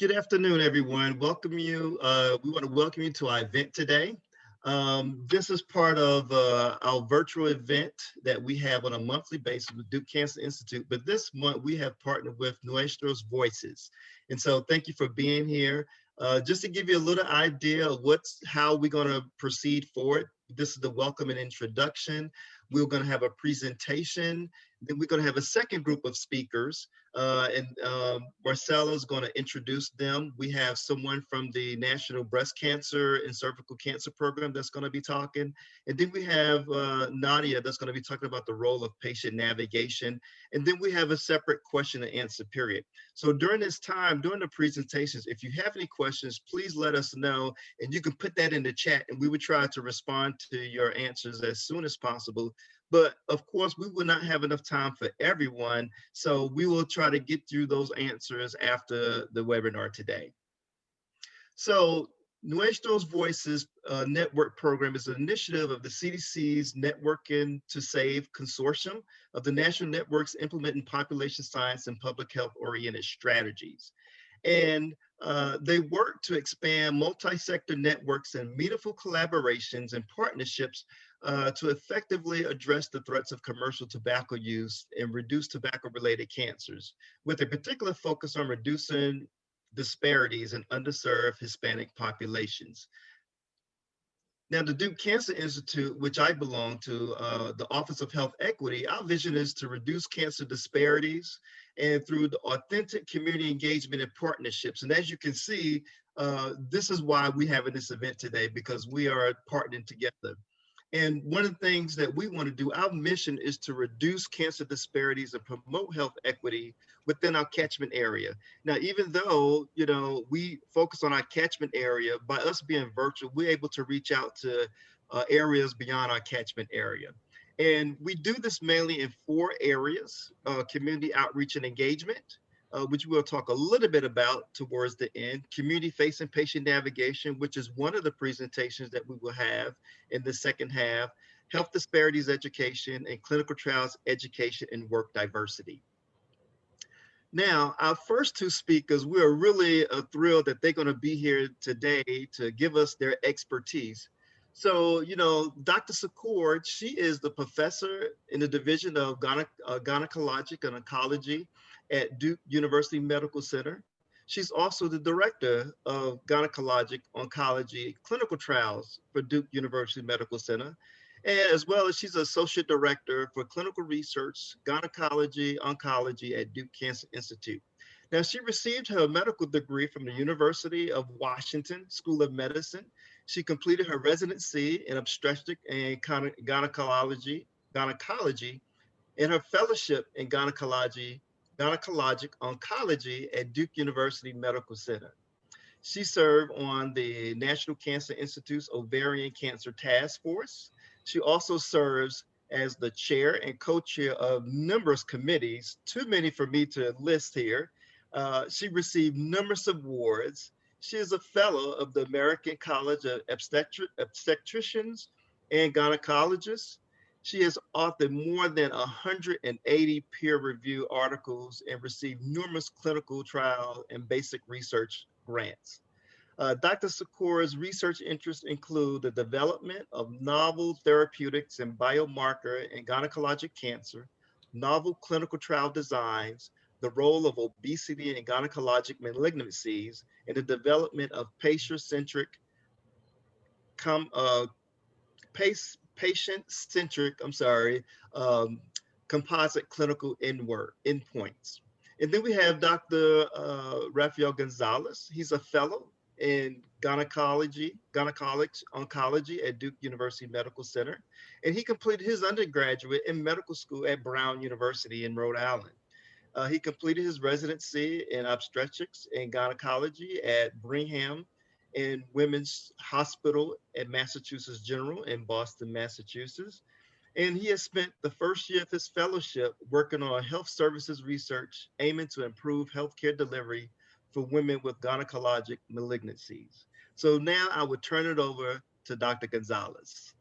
Good afternoon, everyone. We want to welcome you to our event today. This is part of our virtual event that we have on a monthly basis with Duke Cancer Institute. But this month we have partnered with Nuestro's Voices, and so thank you for being here. Just to give you a little idea of how we're going to proceed forward. This is the welcome and introduction. We're going to have a presentation. Then we're going to have a second group of speakers and Marcella is going to introduce them. We have someone from the National Breast Cancer and Cervical Cancer Program that's going to be talking. And then we have Nadia that's going to be talking about the role of patient navigation. And then we have a separate question and answer period. So during this time, during the presentations, if you have any questions, please let us know. And you can put that in the chat and we would try to respond to your answers as soon as possible. But of course, we will not have enough time for everyone. So we will try to get through those answers after the webinar today. So Nuestro's Voices Network Program is an initiative of the CDC's Networking to Save Consortium of the national networks implementing population science and public health oriented strategies. And they work to expand multi-sector networks and meaningful collaborations and partnerships to effectively address the threats of commercial tobacco use and reduce tobacco-related cancers, with a particular focus on reducing disparities in underserved Hispanic populations. Now, the Duke Cancer Institute, which I belong to, the Office of Health Equity, our vision is to reduce cancer disparities and through the authentic community engagement and partnerships. And as you can see, this is why we're having this event today, because we are partnering together. And one of the things that we want to do, our mission is to reduce cancer disparities and promote health equity within our catchment area. Now, even though, we focus on our catchment area, by us being virtual, we're able to reach out to areas beyond our catchment area. And we do this mainly in four areas: community outreach and engagement, which we'll talk a little bit about towards the end; community facing patient navigation, which is one of the presentations that we will have in the second half; health disparities education; and clinical trials education and work diversity. Now, our first two speakers, we are really thrilled that they're going to be here today to give us their expertise. So, Dr. Secord, she is the professor in the Division of Gynecologic and Oncology at Duke University Medical Center. She's also the director of Gynecologic Oncology Clinical Trials for Duke University Medical Center, and as well as she's associate director for clinical research, gynecology, oncology at Duke Cancer Institute. Now, she received her medical degree from the University of Washington School of Medicine. She completed her residency in obstetric and gynecology, and her fellowship in gynecologic oncology at Duke University Medical Center. She served on the National Cancer Institute's Ovarian Cancer Task Force. She also serves as the chair and co-chair of numerous committees, too many for me to list here. She received numerous awards. She is a fellow of the American College of Obstetricians and Gynecologists. She has authored more than 180 peer-reviewed articles and received numerous clinical trial and basic research grants. Dr. Secord's research interests include the development of novel therapeutics and biomarker in gynecologic cancer, novel clinical trial designs, the role of obesity in gynecologic malignancies, and the development of com, uh, patient-centric, um, composite clinical endpoints. And then we have Dr. Rafael Gonzalez. He's a fellow in gynecologic oncology at Duke University Medical Center. And he completed his undergraduate in medical school at Brown University in Rhode Island. He completed his residency in obstetrics and gynecology at Brigham and Women's Hospital at Massachusetts General in Boston, Massachusetts. And he has spent the first year of his fellowship working on health services research aiming to improve healthcare delivery for women with gynecologic malignancies. So now I would turn it over to Dr. Gonzalez.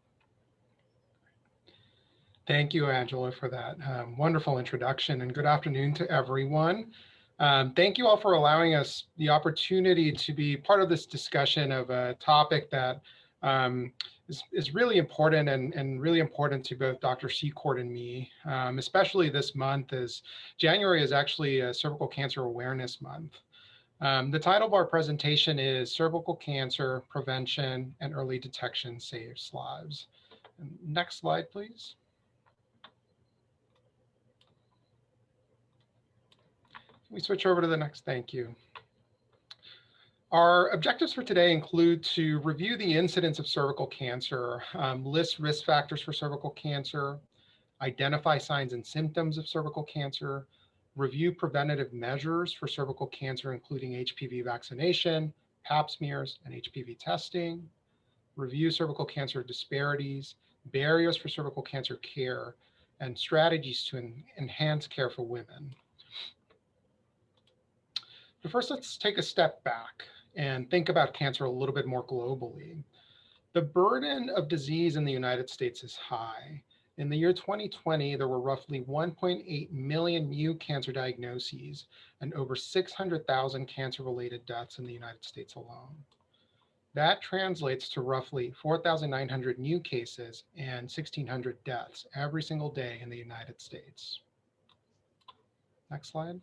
Thank you, Angela, for that wonderful introduction, and good afternoon to everyone. Thank you all for allowing us the opportunity to be part of this discussion of a topic that is really important and really important to both Dr. Secord and me, especially this month, as January is actually a Cervical Cancer Awareness Month. The title of our presentation is Cervical Cancer Prevention and Early Detection Saves Lives. Next slide, please. Can we switch over to the next? Thank you. Our objectives for today include to review the incidence of cervical cancer, list risk factors for cervical cancer, identify signs and symptoms of cervical cancer, review preventative measures for cervical cancer, including HPV vaccination, pap smears, and HPV testing, review cervical cancer disparities, barriers for cervical cancer care, and strategies to enhance care for women. But first, let's take a step back and think about cancer a little bit more globally. The burden of disease in the United States is high. In the year 2020, there were roughly 1.8 million new cancer diagnoses and over 600,000 cancer-related deaths in the United States alone. That translates to roughly 4,900 new cases and 1,600 deaths every single day in the United States. Next slide.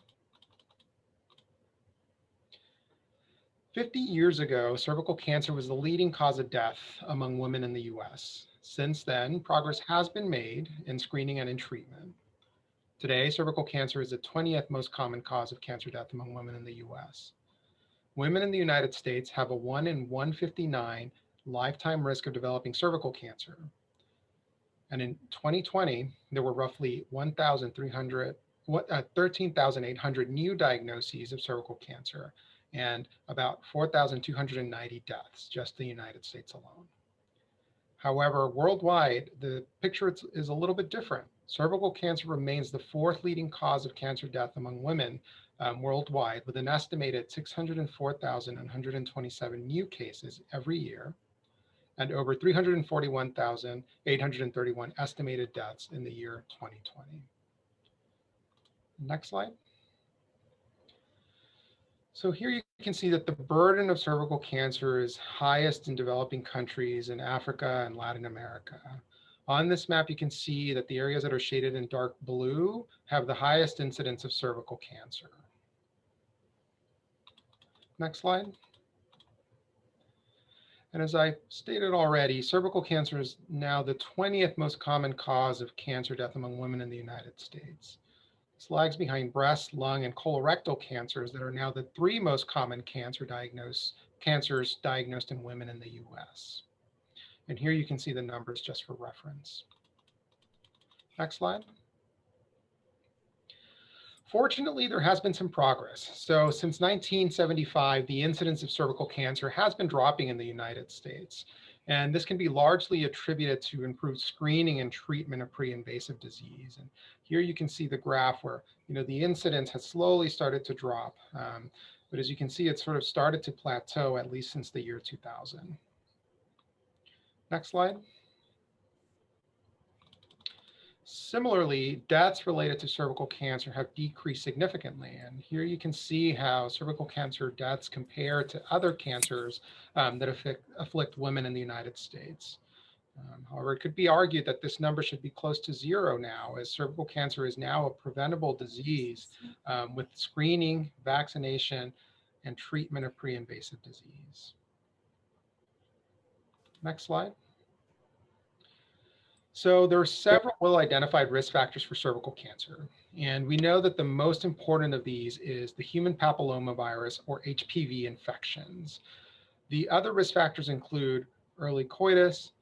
50 years ago, cervical cancer was the leading cause of death among women in the US. Since then, progress has been made in screening and in treatment. Today, cervical cancer is the 20th most common cause of cancer death among women in the US. Women in the United States have a 1 in 159 lifetime risk of developing cervical cancer. And in 2020, there were roughly 13,800 new diagnoses of cervical cancer and about 4,290 deaths just in the United States alone. However, worldwide, the picture is a little bit different. Cervical cancer remains the fourth leading cause of cancer death among women worldwide, with an estimated 604,127 new cases every year and over 341,831 estimated deaths in the year 2020. Next slide. So here you can see that the burden of cervical cancer is highest in developing countries in Africa and Latin America. On this map, you can see that the areas that are shaded in dark blue have the highest incidence of cervical cancer. Next slide. And as I stated already, cervical cancer is now the 20th most common cause of cancer death among women in the United States. This lags behind breast, lung, and colorectal cancers that are now the three most common cancers diagnosed in women in the US. And here you can see the numbers just for reference. Next slide. Fortunately, there has been some progress. So since 1975, the incidence of cervical cancer has been dropping in the United States. And this can be largely attributed to improved screening and treatment of pre-invasive disease. And here you can see the graph where the incidence has slowly started to drop. But as you can see, it sort of started to plateau at least since the year 2000. Next slide. Similarly, deaths related to cervical cancer have decreased significantly. And here you can see how cervical cancer deaths compare to other cancers that afflict women in the United States. However, it could be argued that this number should be close to zero now, as cervical cancer is now a preventable disease with screening, vaccination, and treatment of pre-invasive disease. Next slide. So there are several well-identified risk factors for cervical cancer. And we know that the most important of these is the human papillomavirus or HPV infections. The other risk factors include early coitus,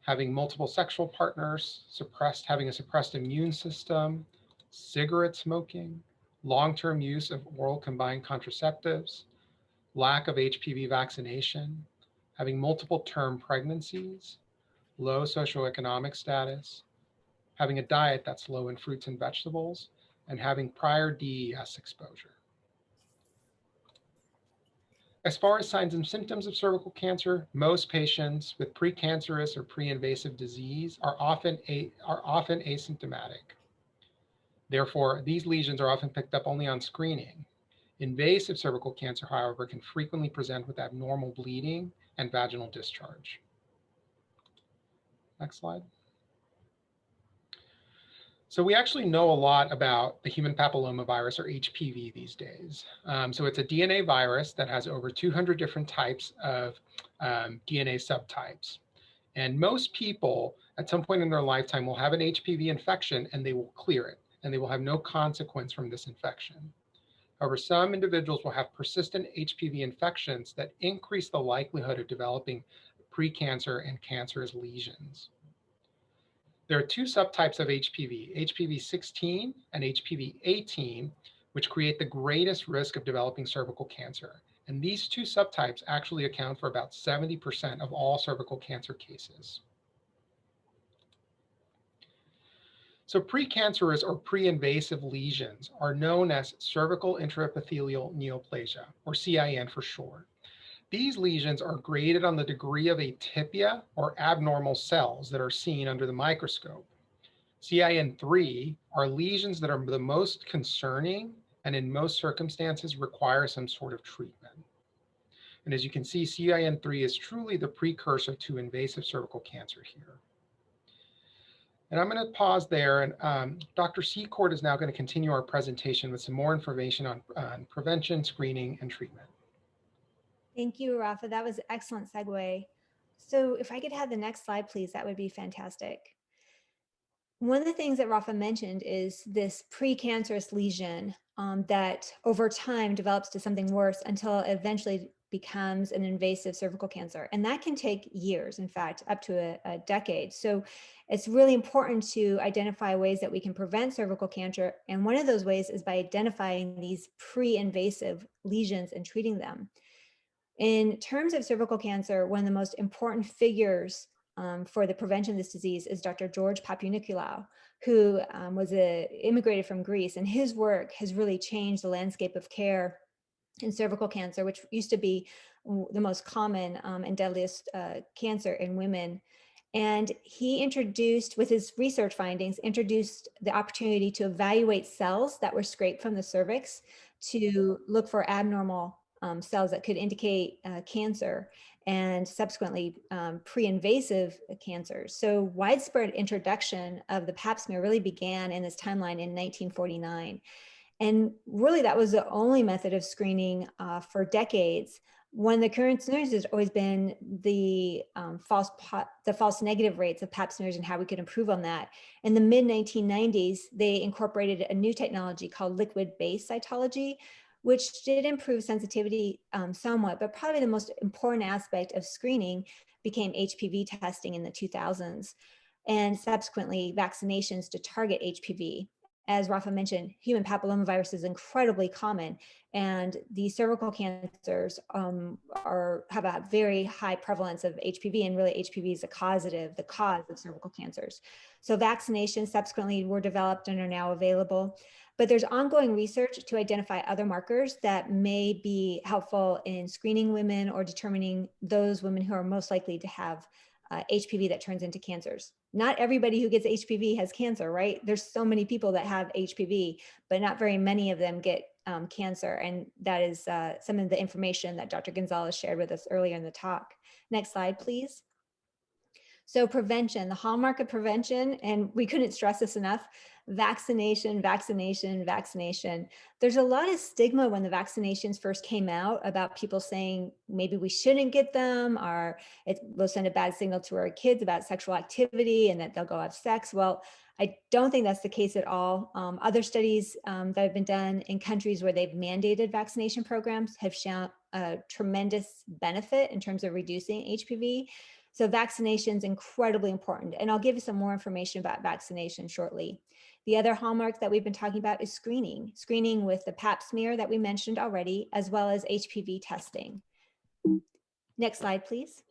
having multiple sexual partners, having a suppressed immune system, cigarette smoking, long-term use of oral combined contraceptives, lack of HPV vaccination, having multiple term pregnancies, low socioeconomic status, having a diet that's low in fruits and vegetables, and having prior DES exposure. As far as signs and symptoms of cervical cancer, most patients with precancerous or pre-invasive disease are often asymptomatic. Therefore, these lesions are often picked up only on screening, Invasive cervical cancer, however, can frequently present with abnormal bleeding and vaginal discharge. Next slide. So we actually know a lot about the human papillomavirus, or HPV, these days. So it's a DNA virus that has over 200 different types of DNA subtypes. And most people at some point in their lifetime will have an HPV infection and they will clear it, and they will have no consequence from this infection. However, some individuals will have persistent HPV infections that increase the likelihood of developing precancer and cancerous lesions. There are two subtypes of HPV, HPV 16 and HPV 18, which create the greatest risk of developing cervical cancer. And these two subtypes actually account for about 70% of all cervical cancer cases. So precancerous or pre-invasive lesions are known as cervical intraepithelial neoplasia, or CIN for short. These lesions are graded on the degree of atypia or abnormal cells that are seen under the microscope. CIN3 are lesions that are the most concerning and in most circumstances require some sort of treatment. And as you can see, CIN3 is truly the precursor to invasive cervical cancer here. And I'm going to pause there, and Dr. Secord is now going to continue our presentation with some more information on prevention, screening, and treatment. Thank you, Rafa. That was an excellent segue. So if I could have the next slide, please, that would be fantastic. One of the things that Rafa mentioned is this precancerous lesion that over time develops to something worse until it eventually becomes an invasive cervical cancer. And that can take years, in fact, up to a decade. So it's really important to identify ways that we can prevent cervical cancer. And one of those ways is by identifying these pre-invasive lesions and treating them. In terms of cervical cancer, one of the most important figures for the prevention of this disease is Dr. George Papanikolaou, who immigrated from Greece, and his work has really changed the landscape of care in cervical cancer, which used to be the most common and deadliest cancer in women. And he introduced, with his research findings, introduced the opportunity to evaluate cells that were scraped from the cervix to look for abnormal cells that could indicate cancer, and subsequently pre-invasive cancers. So widespread introduction of the pap smear really began in this timeline in 1949. And really that was the only method of screening for decades. One of the concerns has always been the false negative rates of pap smears and how we could improve on that. In the mid 1990s, they incorporated a new technology called liquid-based cytology, which did improve sensitivity somewhat, but probably the most important aspect of screening became HPV testing in the 2000s, and subsequently vaccinations to target HPV. As Rafa mentioned, human papillomavirus is incredibly common, and the cervical cancers have a very high prevalence of HPV, and really HPV is the cause of cervical cancers. So vaccinations subsequently were developed and are now available. But there's ongoing research to identify other markers that may be helpful in screening women or determining those women who are most likely to have HPV that turns into cancers. Not everybody who gets HPV has cancer, right? There's so many people that have HPV, but not very many of them get cancer. And that is some of the information that Dr. Gonzalez shared with us earlier in the talk. Next slide, please. So prevention, the hallmark of prevention, and we couldn't stress this enough, vaccination, vaccination, vaccination. There's a lot of stigma when the vaccinations first came out about people saying maybe we shouldn't get them, or it will send a bad signal to our kids about sexual activity and that they'll go have sex. Well, I don't think that's the case at all. Other studies that have been done in countries where they've mandated vaccination programs have shown a tremendous benefit in terms of reducing HPV. So vaccination is incredibly important. And I'll give you some more information about vaccination shortly. The other hallmark that we've been talking about is screening. Screening with the pap smear that we mentioned already, as well as HPV testing. Next slide, please.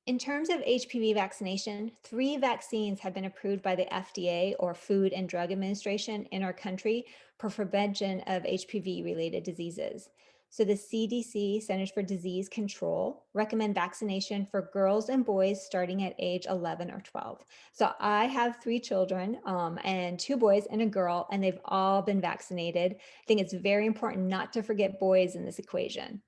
In terms of HPV vaccination, 3 vaccines have been approved by the FDA, or Food and Drug Administration, in our country for prevention of HPV-related diseases. So the CDC, Centers for Disease Control, recommend vaccination for girls and boys starting at age 11 or 12. So I have 3 children and 2 boys and a girl, and they've all been vaccinated. I think it's very important not to forget boys in this equation.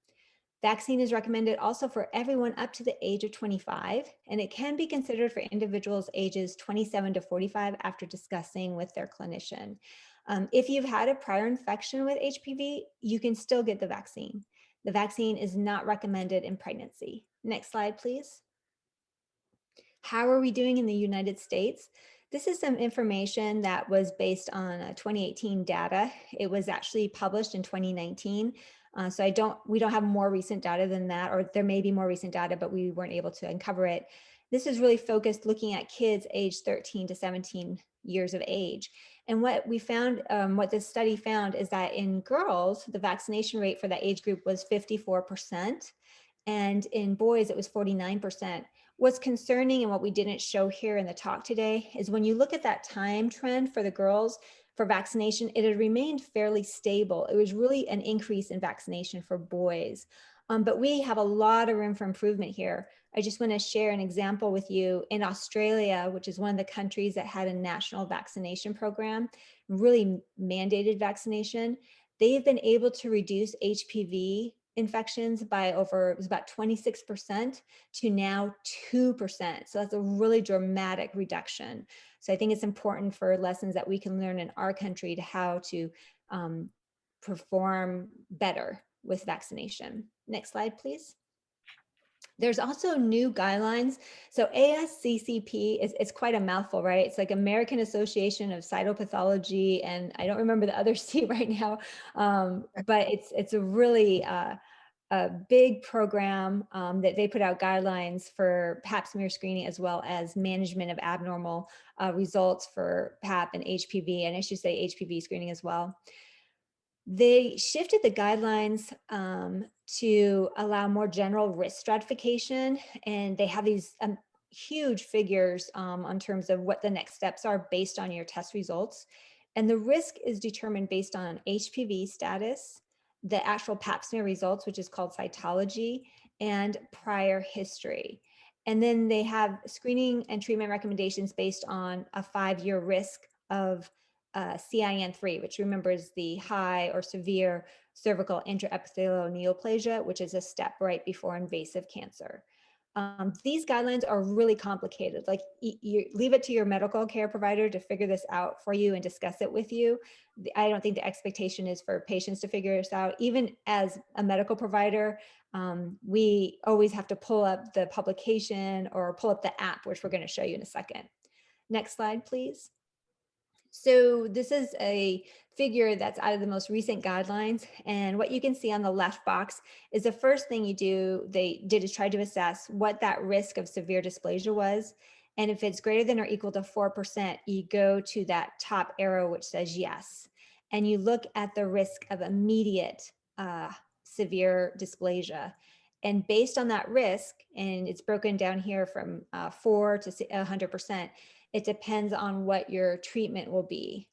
Vaccine is recommended also for everyone up to the age of 25, and it can be considered for individuals ages 27 to 45 after discussing with their clinician. If you've had a prior infection with HPV, you can still get the vaccine. The vaccine is not recommended in pregnancy. Next slide, please. How are we doing in the United States? This is some information that was based on 2018 data. It was actually published in 2019. So we don't have more recent data than that, or there may be more recent data, but we weren't able to uncover it. This is really focused looking at kids aged 13 to 17 years of age. And what we found, what this study found is that in girls, the vaccination rate for that age group was 54%. And in boys, it was 49%. What's concerning and what we didn't show here in the talk today is when you look at that time trend for the girls for vaccination, it had remained fairly stable. It was really an increase in vaccination for boys. But we have a lot of room for improvement here. I just want to share an example with you. In Australia, which is one of the countries that had a national vaccination program, really mandated vaccination, they've been able to reduce HPV infections by it was about 26% to now 2%. So that's a really dramatic reduction. So I think it's important for lessons that we can learn in our country to how to perform better with vaccination. Next slide, please. There's also new guidelines. So ASCCP it's quite a mouthful, right? It's like American Association of Cytopathology, and I don't remember the other C right now, but it's a really a big program that they put out guidelines for Pap smear screening as well as management of abnormal results for Pap and HPV, and I should say HPV screening as well. They shifted the guidelines to allow more general risk stratification, and they have these huge figures on terms of what the next steps are based on your test results. And the risk is determined based on HPV status, the actual Pap smear results, which is called cytology, and prior history. And then they have screening and treatment recommendations based on a 5-year risk of CIN3, which remember is the high or severe cervical intraepithelial neoplasia, which is a step right before invasive cancer. These guidelines are really complicated. Like you leave it to your medical care provider to figure this out for you and discuss it with you. I don't think the expectation is for patients to figure this out. Even as a medical provider, we always have to pull up the publication or pull up the app, which we're going to show you in a second. Next slide, please. So this is a figure that's out of the most recent guidelines. And what you can see on the left box is the first thing they did is try to assess what that risk of severe dysplasia was. And if it's greater than or equal to 4%, you go to that top arrow, which says yes. And you look at the risk of immediate severe dysplasia. And based on that risk, and it's broken down here from 4 to 100%, it depends on what your treatment will be.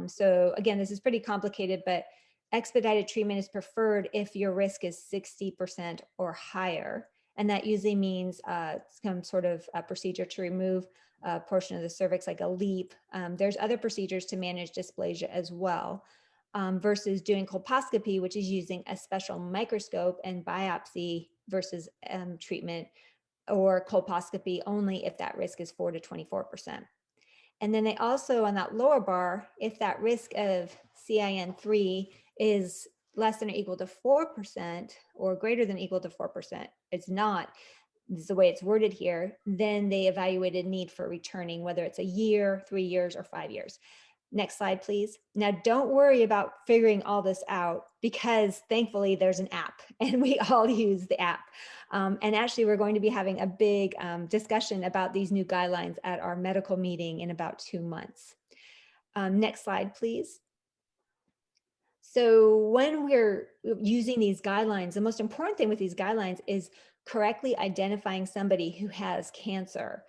So again, this is pretty complicated, but expedited treatment is preferred if your risk is 60% or higher. And that usually means some sort of a procedure to remove a portion of the cervix, like a LEEP. There's other procedures to manage dysplasia as well, versus doing colposcopy, which is using a special microscope and biopsy versus treatment, or colposcopy only if that risk is 4 to 24%. And then they also, on that lower bar, if that risk of CIN3 is less than or equal to 4% or greater than or equal to 4%, it's not, this is the way it's worded here, then they evaluated need for returning, whether it's a year, 3 years, or 5 years. Next slide, please. Now, don't worry about figuring all this out, because thankfully there's an app and we all use the app. And actually, we're going to be having a big discussion about these new guidelines at our medical meeting in about 2 months. Next slide, please. So when we're using these guidelines, the most important thing with these guidelines is correctly identifying somebody who has cancer.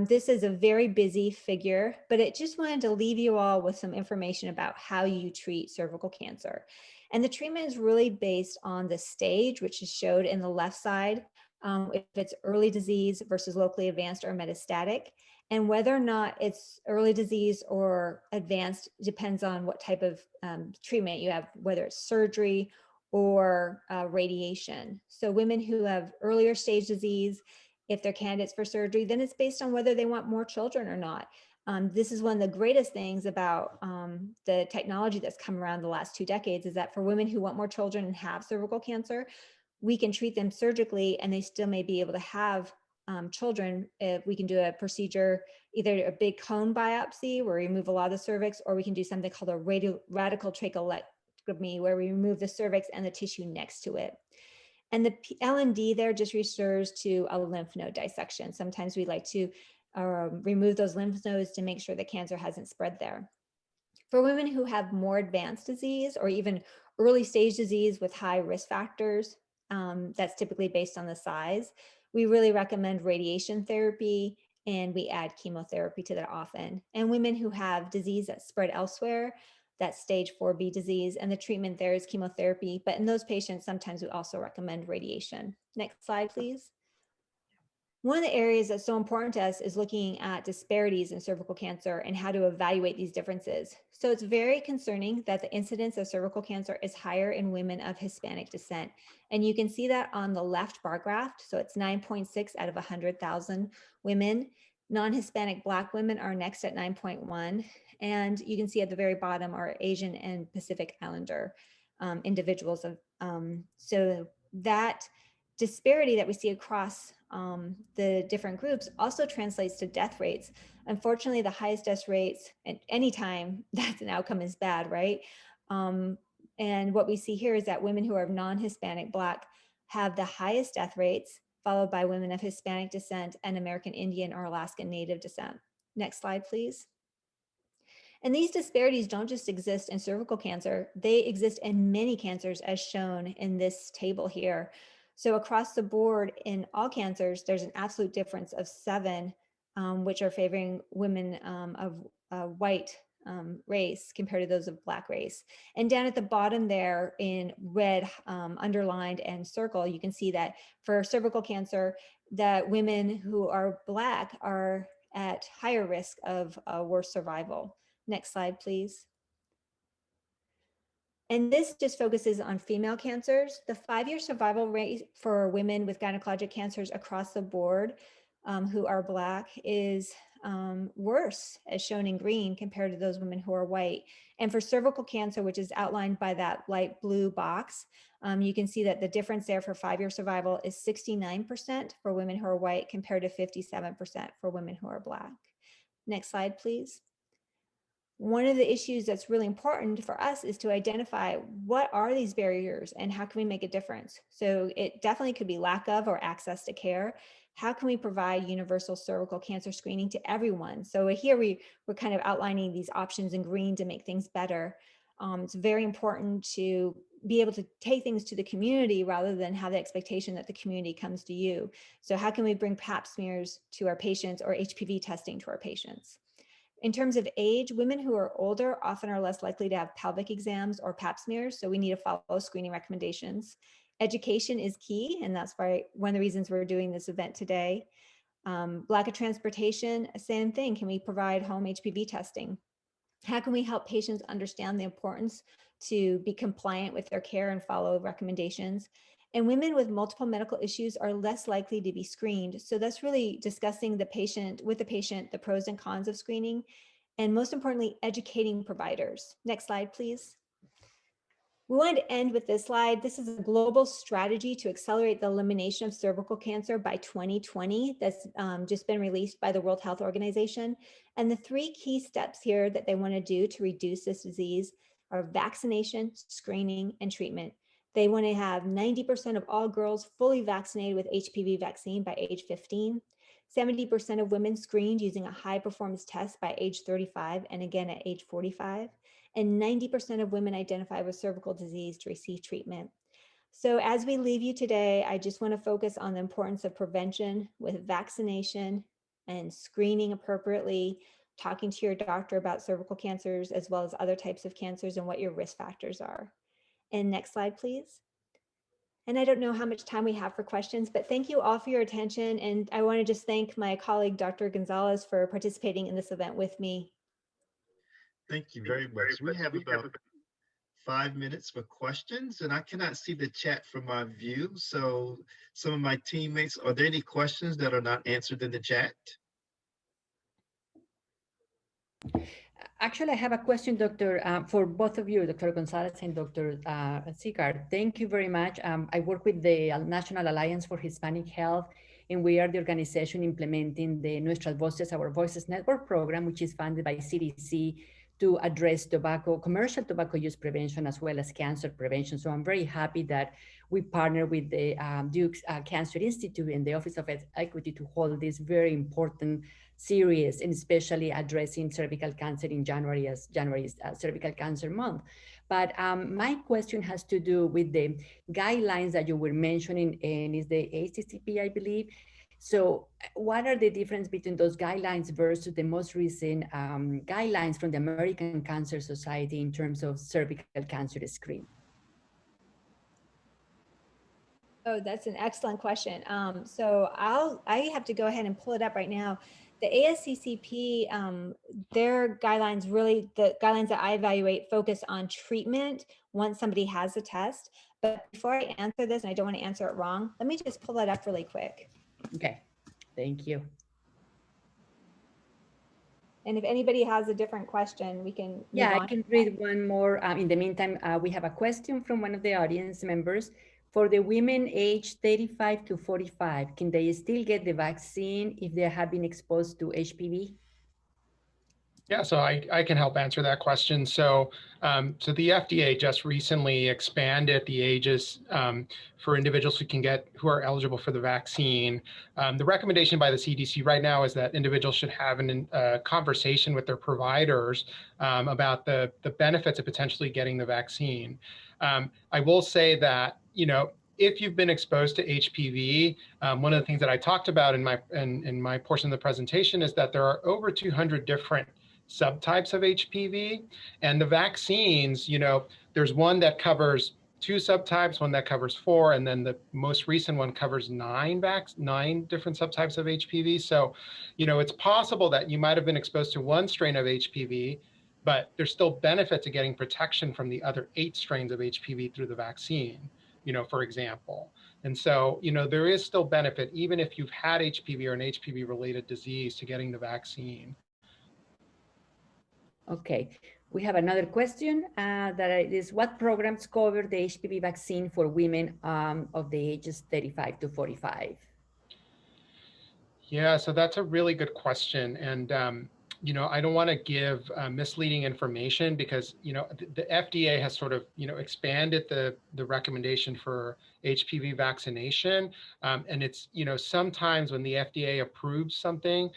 This is a very busy figure, but it just wanted to leave you all with some information about how you treat cervical cancer. And the treatment is really based on the stage, which is showed in the left side, if it's early disease versus locally advanced or metastatic. And whether or not it's early disease or advanced depends on what type of treatment you have, whether it's surgery or radiation. So women who have earlier stage disease, if they're candidates for surgery, then it's based on whether they want more children or not. This is one of the greatest things about the technology that's come around the last 2 decades, is that for women who want more children and have cervical cancer, we can treat them surgically and they still may be able to have children if we can do a procedure, either a big cone biopsy where we remove a lot of the cervix, or we can do something called a radical trachelectomy where we remove the cervix and the tissue next to it. And the LND there just refers to a lymph node dissection. Sometimes we like to remove those lymph nodes to make sure the cancer hasn't spread there. For women who have more advanced disease or even early stage disease with high risk factors, that's typically based on the size, we really recommend radiation therapy, and we add chemotherapy to that often. And women who have disease that's spread elsewhere, that's stage 4B disease, and the treatment there is chemotherapy. But in those patients, sometimes we also recommend radiation. Next slide, please. One of the areas that's so important to us is looking at disparities in cervical cancer and how to evaluate these differences. So it's very concerning that the incidence of cervical cancer is higher in women of Hispanic descent. And you can see that on the left bar graph. So it's 9.6 out of 100,000 women. Non-Hispanic Black women are next at 9.1. And you can see at the very bottom are Asian and Pacific Islander individuals. So that disparity that we see across the different groups also translates to death rates. Unfortunately, the highest death rates at any time that's an outcome is bad, right? And what we see here is that women who are non-Hispanic Black have the highest death rates, followed by women of Hispanic descent and American Indian or Alaskan Native descent. Next slide, please. And these disparities don't just exist in cervical cancer, they exist in many cancers as shown in this table here. So across the board in all cancers, there's an absolute difference of 7, which are favoring women of white race compared to those of Black race. And down at the bottom there in red underlined and circle, you can see that for cervical cancer, that women who are Black are at higher risk of worse survival. Next slide, please. And this just focuses on female cancers. The 5-year survival rate for women with gynecologic cancers across the board who are Black is worse, as shown in green, compared to those women who are white. And for cervical cancer, which is outlined by that light blue box, you can see that the difference there for 5-year survival is 69% for women who are white compared to 57% for women who are Black. Next slide, please. One of the issues that's really important for us is to identify what are these barriers and how can we make a difference. So it definitely could be lack of or access to care. How can we provide universal cervical cancer screening to everyone? So here we're kind of outlining these options in green to make things better. It's very important to be able to take things to the community rather than have the expectation that the community comes to you. So how can we bring Pap smears to our patients or HPV testing to our patients? In terms of age, women who are older often are less likely to have pelvic exams or Pap smears, so we need to follow screening recommendations. Education is key, and that's why one of the reasons we're doing this event today. Lack of transportation, same thing. Can we provide home HPV testing? How can we help patients understand the importance to be compliant with their care and follow recommendations? And women with multiple medical issues are less likely to be screened. So that's really discussing the patient with the patient, the pros and cons of screening, and most importantly, educating providers. Next slide, please. We wanted to end with this slide. This is a global strategy to accelerate the elimination of cervical cancer by 2020 that's just been released by the World Health Organization. And the 3 key steps here that they want to do to reduce this disease are vaccination, screening, and treatment. They want to have 90% of all girls fully vaccinated with HPV vaccine by age 15, 70% of women screened using a high performance test by age 35 and again at age 45. And 90% of women identified with cervical disease to receive treatment. So as we leave you today, I just want to focus on the importance of prevention with vaccination and screening appropriately, talking to your doctor about cervical cancers as well as other types of cancers and what your risk factors are. And next slide, please. And I don't know how much time we have for questions, but thank you all for your attention. And I want to just thank my colleague, Dr. Gonzalez, for participating in this event with me. Thank you very much. We have about 5 minutes for questions, and I cannot see the chat from my view. So some of my teammates, are there any questions that are not answered in the chat? Actually, I have a question, Doctor, for both of you, Dr. Gonzalez and Dr. Sigard. Thank you very much. I work with the National Alliance for Hispanic Health, and we are the organization implementing the Nuestras Voces, Our Voices Network program, which is funded by CDC to address commercial tobacco use prevention, as well as cancer prevention. So I'm very happy that we partner with the Duke's Cancer Institute and the Office of Equity to hold this very important series, and especially addressing cervical cancer in January, as January is Cervical Cancer Month. But my question has to do with the guidelines that you were mentioning, and is the ACCP, I believe. So what are the difference between those guidelines versus the most recent guidelines from the American Cancer Society in terms of cervical cancer screening? Oh, that's an excellent question. So I have to go ahead and pull it up right now. The ASCCP, their guidelines, really the guidelines that I evaluate focus on treatment once somebody has a test. But before I answer this, and I don't want to answer it wrong, let me just pull that up really quick. Okay, thank you. And if anybody has a different question, we can move on. I can read one more. In the meantime, we have a question from one of the audience members. For the women aged 35 to 45, can they still get the vaccine if they have been exposed to HPV? Yeah, so I can help answer that question. So the FDA just recently expanded the ages for individuals who are eligible for the vaccine. The recommendation by the CDC right now is that individuals should have a conversation with their providers about the benefits of potentially getting the vaccine. I will say that, if you've been exposed to HPV, one of the things that I talked about in my portion of the presentation is that there are over 200 different subtypes of HPV, and the vaccines, there's one that covers 2 subtypes, one that covers 4, and then the most recent one covers 9 different subtypes of HPV. So, it's possible that you might have been exposed to one strain of HPV, but there's still benefit to getting protection from the other 8 strains of HPV through the vaccine, for example. And so, there is still benefit, even if you've had HPV or an HPV related disease, to getting the vaccine. Okay, we have another question that is, what programs cover the HPV vaccine for women of the ages 35 to 45? Yeah, so that's a really good question. And, I don't want to give misleading information because, the FDA has sort of, expanded the recommendation for HPV vaccination. And it's, sometimes when the FDA approves something,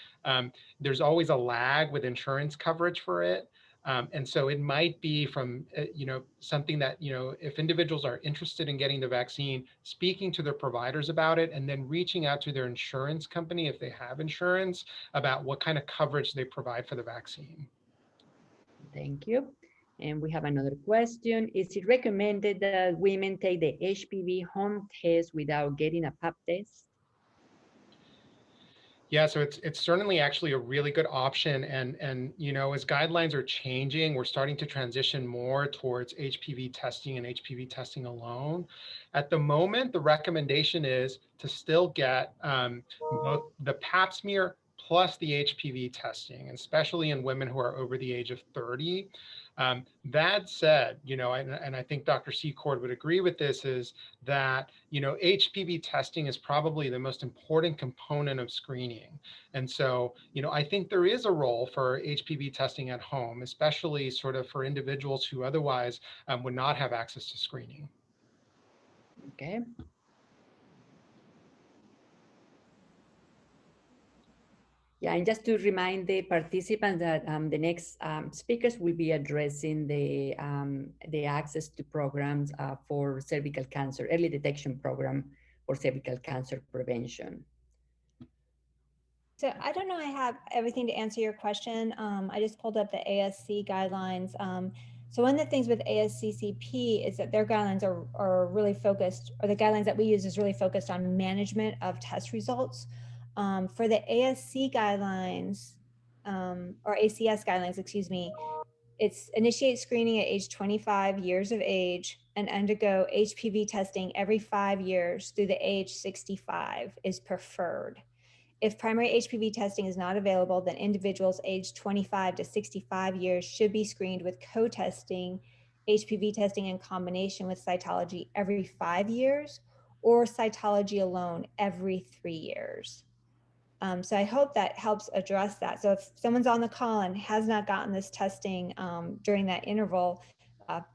there's always a lag with insurance coverage for it. And so it might be from, something that, if individuals are interested in getting the vaccine, speaking to their providers about it, and then reaching out to their insurance company, if they have insurance, about what kind of coverage they provide for the vaccine. Thank you. And we have another question. Is it recommended that women take the HPV home test without getting a pap test? Yeah, so it's certainly actually a really good option. And as guidelines are changing, we're starting to transition more towards HPV testing and HPV testing alone. At the moment, the recommendation is to still get both the pap smear plus the HPV testing, especially in women who are over the age of 30. That said, and I think Dr. Secord would agree with this, is that, HPV testing is probably the most important component of screening. And so, I think there is a role for HPV testing at home, especially sort of for individuals who otherwise would not have access to screening. Okay. Yeah, and just to remind the participants that the next speakers will be addressing the access to programs for cervical cancer, early detection program for cervical cancer prevention. So I don't know I have everything to answer your question. I just pulled up the ASC guidelines. So one of the things with ASCCP is that their guidelines are really focused, or the guidelines that we use is really focused on management of test results. For the ASC guidelines, or ACS guidelines, excuse me, it's initiate screening at age 25 years of age and undergo HPV testing every 5 years through the age 65 is preferred. If primary HPV testing is not available, then individuals aged 25 to 65 years should be screened with co-testing, HPV testing in combination with cytology every 5 years, or cytology alone every 3 years. So I hope that helps address that. So if someone's on the call and has not gotten this testing during that interval,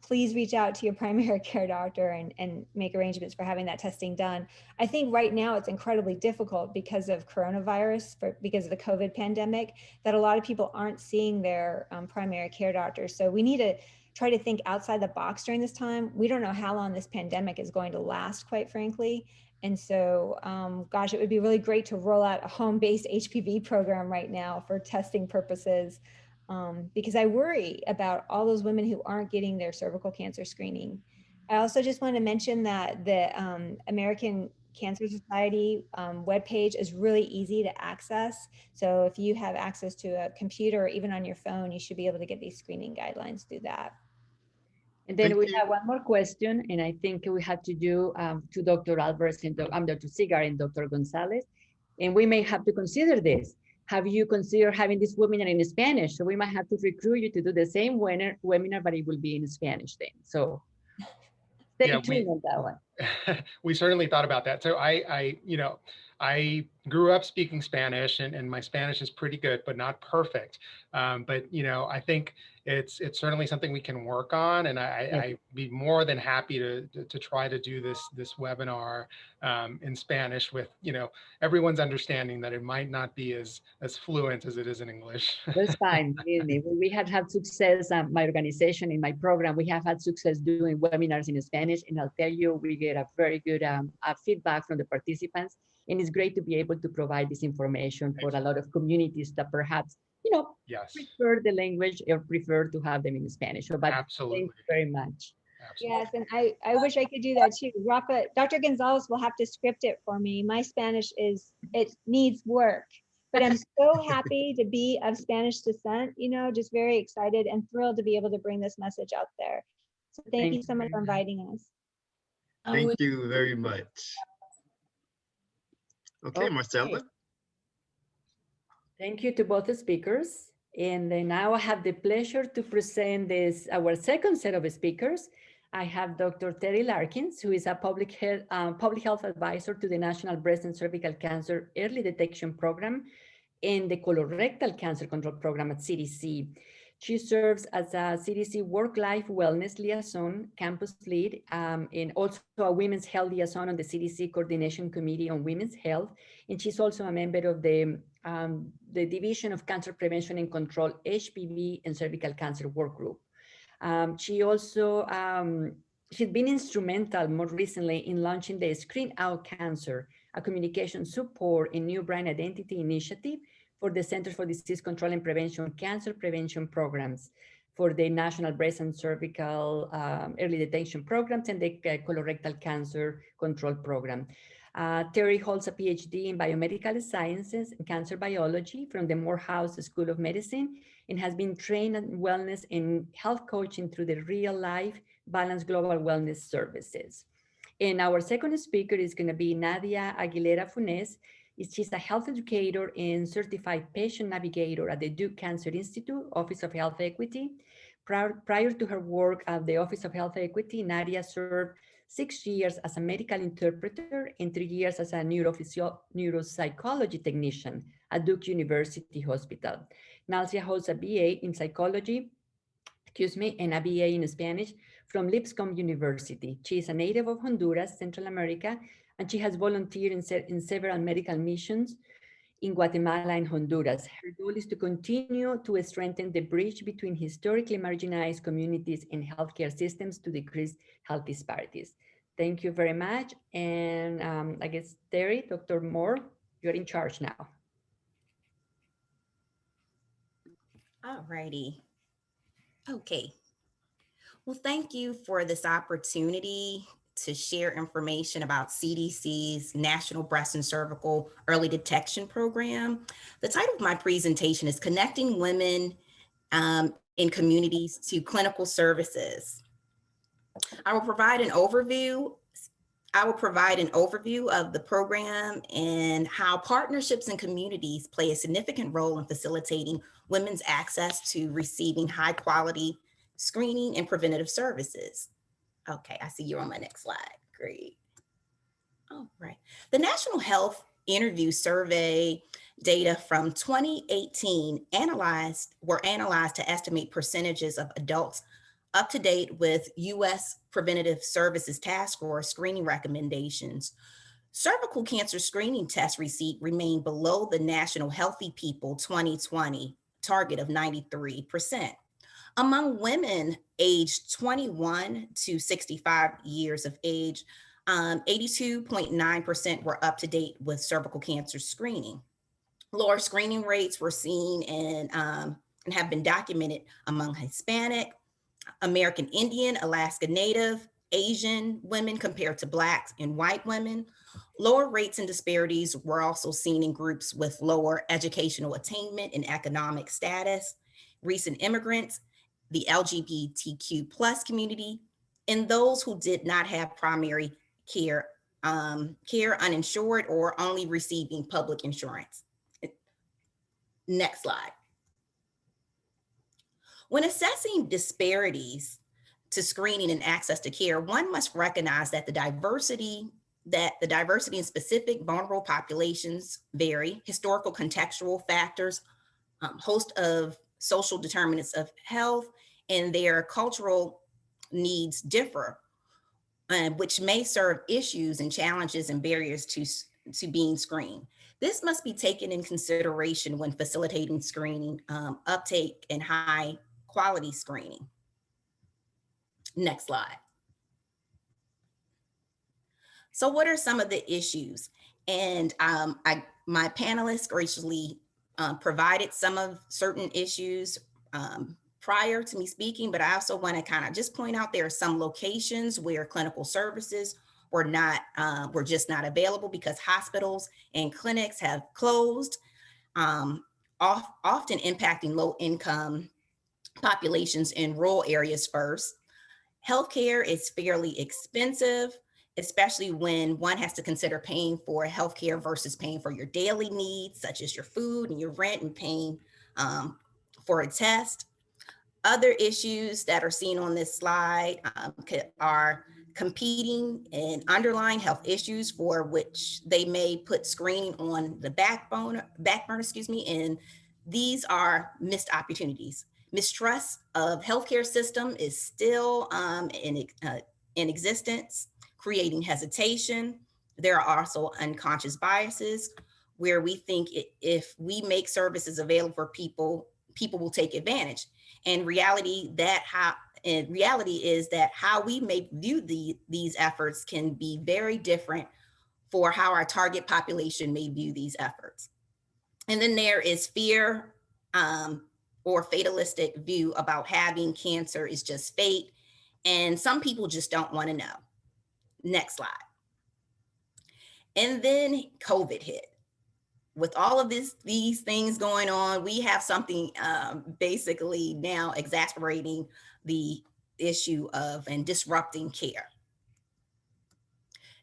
please reach out to your primary care doctor and make arrangements for having that testing done. I think right now it's incredibly difficult because of coronavirus, because of the COVID pandemic, that a lot of people aren't seeing their primary care doctors. So we need to try to think outside the box during this time. We don't know how long this pandemic is going to last, quite frankly. And so, gosh, it would be really great to roll out a home-based HPV program right now for testing purposes, because I worry about all those women who aren't getting their cervical cancer screening. I also just want to mention that the American Cancer Society webpage is really easy to access. So if you have access to a computer or even on your phone, you should be able to get these screening guidelines through that. And then Thank we you. have one more question, and I think we have to do to Dr. Alvarez and Dr. Segar and Dr. Gonzalez, and we may have to consider this. Have you considered having this webinar in Spanish? So we might have to recruit you to do the same webinar, but it will be in Spanish then. So stay tuned on that one. We certainly thought about that. So I grew up speaking Spanish, and my Spanish is pretty good, but not perfect. But I think it's certainly something we can work on, and I'd be more than happy to try to do this webinar in Spanish with everyone's understanding that it might not be as fluent as it is in English. That's fine. Believe me, we have had success. My organization in my program, we have had success doing webinars in Spanish, and I'll tell you, we get a very good feedback from the participants, and it's great to be able to provide this information for a lot of communities that perhaps Yes, prefer the language or prefer to have them in Spanish. So, but absolutely. thank you very much. Absolutely. Yes, and I wish I could do that too. Rafa, Dr. Gonzalez will have to script it for me. My Spanish it needs work, but I'm so happy to be of Spanish descent, just very excited and thrilled to be able to bring this message out there. So thank you so much for inviting us. Thank you very much. Okay, Marcella. Thank you to both the speakers. And then now I have the pleasure to present our second set of speakers. I have Dr. Terry Larkins, who is a public health advisor to the National Breast and Cervical Cancer Early Detection Program and the Colorectal Cancer Control Program at CDC. She serves as a CDC Work-Life Wellness Liaison, campus lead, and also a Women's Health Liaison on the CDC Coordination Committee on Women's Health. And she's also a member of the Division of Cancer Prevention and Control, HPV and Cervical Cancer Work Group. She also, she's been instrumental more recently in launching the Screen Out Cancer, a communication support and new brand identity initiative for the Centers for Disease Control and Prevention Cancer Prevention Programs for the National Breast and Cervical Early Detection Programs and the Colorectal Cancer Control Program. Terry holds a PhD in biomedical sciences and cancer biology from the Morehouse School of Medicine and has been trained in wellness and health coaching through the Real Life Balanced Global Wellness Services. And our second speaker is going to be Nadia Aguilera Funes. She's a health educator and certified patient navigator at the Duke Cancer Institute, Office of Health Equity. Prior to her work at the Office of Health Equity, Nadia served 6 years as a medical interpreter and 3 years as a neuropsychology technician at Duke University Hospital. Nadia holds a BA in psychology, and a BA in Spanish from Lipscomb University. She is a native of Honduras, Central America, and she has volunteered in several medical missions in Guatemala and Honduras. Her goal is to continue to strengthen the bridge between historically marginalized communities and healthcare systems to decrease health disparities. Thank you very much. And I guess, Terry, Dr. Moore, you're in charge now. All righty. Okay. Well, thank you for this opportunity to share information about CDC's National Breast and Cervical Early Detection Program. The title of my presentation is Connecting Women in Communities to Clinical Services. I will provide an overview. I will provide an overview of the program and how partnerships and communities play a significant role in facilitating women's access to receiving high quality screening and preventative services. Okay, I see you're on my next slide. Great. All right. The National Health Interview Survey data from 2018 were analyzed to estimate percentages of adults up to date with U.S. Preventative Services Task Force screening recommendations. Cervical cancer screening test receipt remained below the National Healthy People 2020 target of 93%. Among women aged 21 to 65 years of age, 82.9% were up to date with cervical cancer screening. Lower screening rates were seen and have been documented among Hispanic, American Indian, Alaska Native, Asian women compared to Black and white women. Lower rates and disparities were also seen in groups with lower educational attainment and economic status, recent immigrants, the LGBTQ plus community, and those who did not have primary care, uninsured, or only receiving public insurance. Next slide. When assessing disparities to screening and access to care, one must recognize that the diversity in specific vulnerable populations vary, historical contextual factors, host of social determinants of health, and their cultural needs differ, which may serve issues and challenges and barriers to being screened. This must be taken in consideration when facilitating screening, uptake, and high quality screening. Next slide. So what are some of the issues? And my panelists graciously provided some of certain issues prior to me speaking, but I also want to kind of just point out there are some locations where clinical services were just not available because hospitals and clinics have closed, often impacting low income populations in rural areas first. Healthcare is fairly expensive, especially when one has to consider paying for healthcare versus paying for your daily needs, such as your food and your rent, and paying for a test. Other issues that are seen on this slide are competing and underlying health issues for which they may put screening on the back burner, and these are missed opportunities. Mistrust of healthcare system is still in existence, creating hesitation. There are also unconscious biases where we think if we make services available for people, people will take advantage. And reality is that how we may view these efforts can be very different for how our target population may view these efforts. And then there is fear or fatalistic view about having cancer is just fate. And some people just don't want to know. Next slide. And then COVID hit. With all of these things going on, we have something basically now exacerbating the issue of and disrupting care.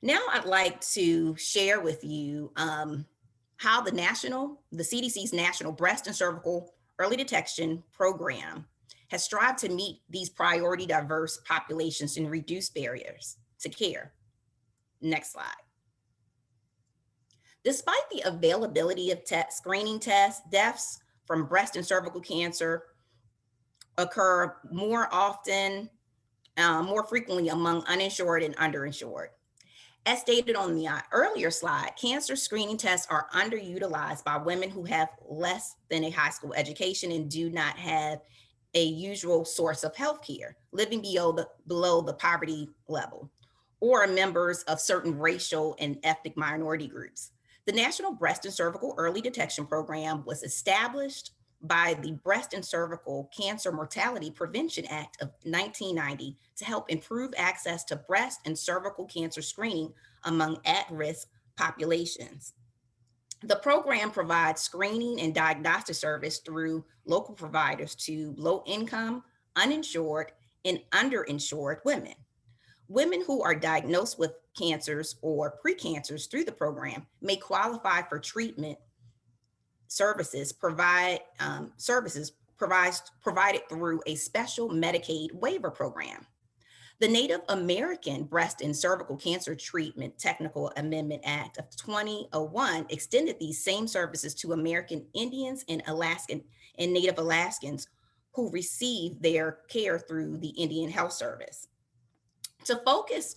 Now I'd like to share with you how the CDC's National Breast and Cervical Early Detection Program has strived to meet these priority diverse populations and reduce barriers to care. Next slide. Despite the availability of screening tests, deaths from breast and cervical cancer occur more frequently among uninsured and underinsured. As stated on the earlier slide, cancer screening tests are underutilized by women who have less than a high school education and do not have a usual source of health care, living below the poverty level, or members of certain racial and ethnic minority groups. The National Breast and Cervical Early Detection Program was established by the Breast and Cervical Cancer Mortality Prevention Act of 1990 to help improve access to breast and cervical cancer screening among at-risk populations. The program provides screening and diagnostic service through local providers to low-income, uninsured, and underinsured women. Women who are diagnosed with cancers or precancers through the program may qualify for treatment services provided through a special Medicaid waiver program. The Native American Breast and Cervical Cancer Treatment Technical Amendment Act of 2001 extended these same services to American Indians and Native Alaskans who receive their care through the Indian Health Service. To focus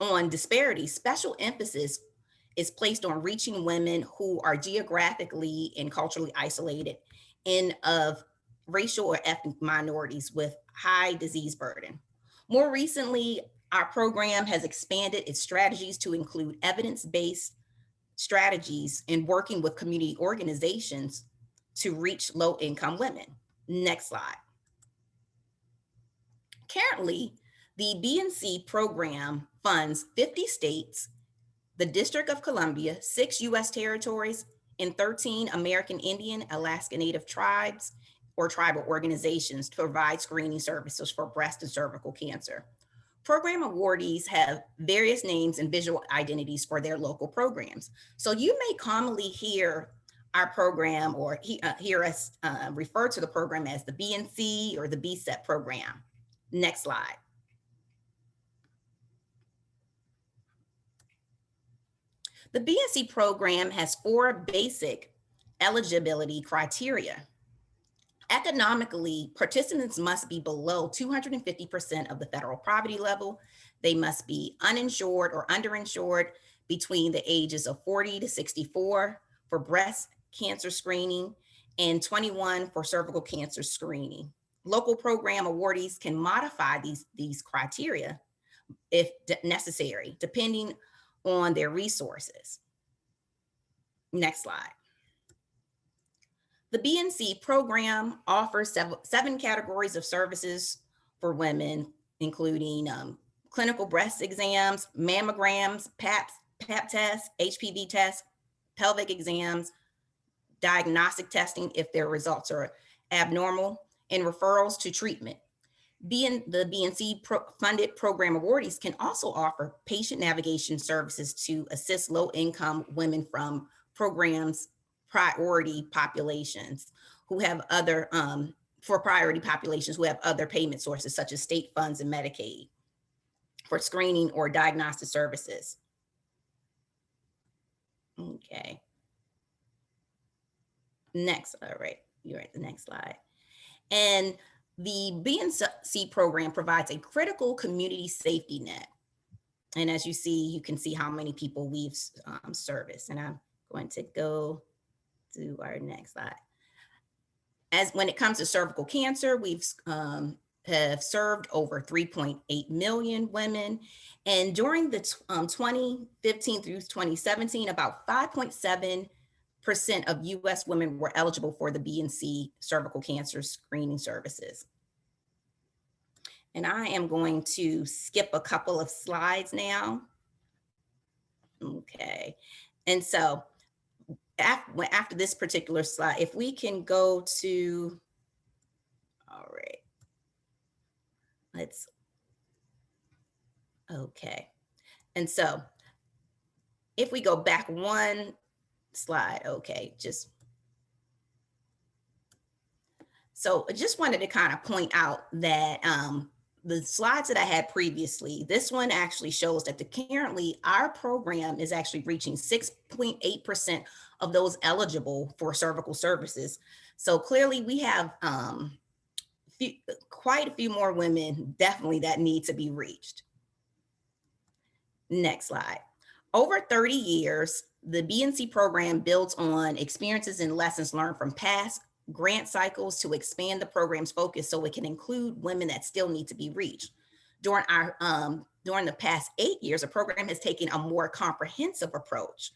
on disparities, special emphasis is placed on reaching women who are geographically and culturally isolated and of racial or ethnic minorities with high disease burden. More recently, our program has expanded its strategies to include evidence-based strategies in working with community organizations to reach low-income women. Next slide. Currently, the BNC program funds 50 states, the District of Columbia, 6 US territories, and 13 American Indian, Alaska Native tribes or tribal organizations to provide screening services for breast and cervical cancer. Program awardees have various names and visual identities for their local programs. So you may commonly hear our program or hear us refer to the program as the BNC or the BSEP program. Next slide. The BNC program has 4 basic eligibility criteria. Economically, participants must be below 250% of the federal poverty level. They must be uninsured or underinsured between the ages of 40 to 64 for breast cancer screening and 21 for cervical cancer screening. Local program awardees can modify these criteria if necessary, depending on their resources. Next slide. The BNC program offers 7 categories of services for women, including clinical breast exams, mammograms, pap tests, HPV tests, pelvic exams, diagnostic testing if their results are abnormal, and referrals to treatment. The BNC funded program awardees can also offer patient navigation services to assist low-income women from programs priority populations who have other priority populations who have other payment sources such as state funds and Medicaid for screening or diagnostic services. Okay. Next, all right, you're at the next slide. And the BNC program provides a critical community safety net. And as you see, you can see how many people we've serviced. And I'm going to go to our next slide. As when it comes to cervical cancer, we've have served over 3.8 million women. And during the 2015 through 2017, about 5.7% of US women were eligible for the BNC cervical cancer screening services. And I am going to skip a couple of slides now. Okay, and so after this particular slide, if we can go to, all right, okay. And so if we go back one slide, okay, so I just wanted to kind of point out that the slides that I had previously, this one actually shows that currently our program is actually reaching 6.8% of those eligible for cervical services. So clearly we have quite a few more women definitely that need to be reached. Next slide. Over 30 years, the BNC program builds on experiences and lessons learned from past grant cycles to expand the program's focus so it can include women that still need to be reached. During the past 8 years, the program has taken a more comprehensive approach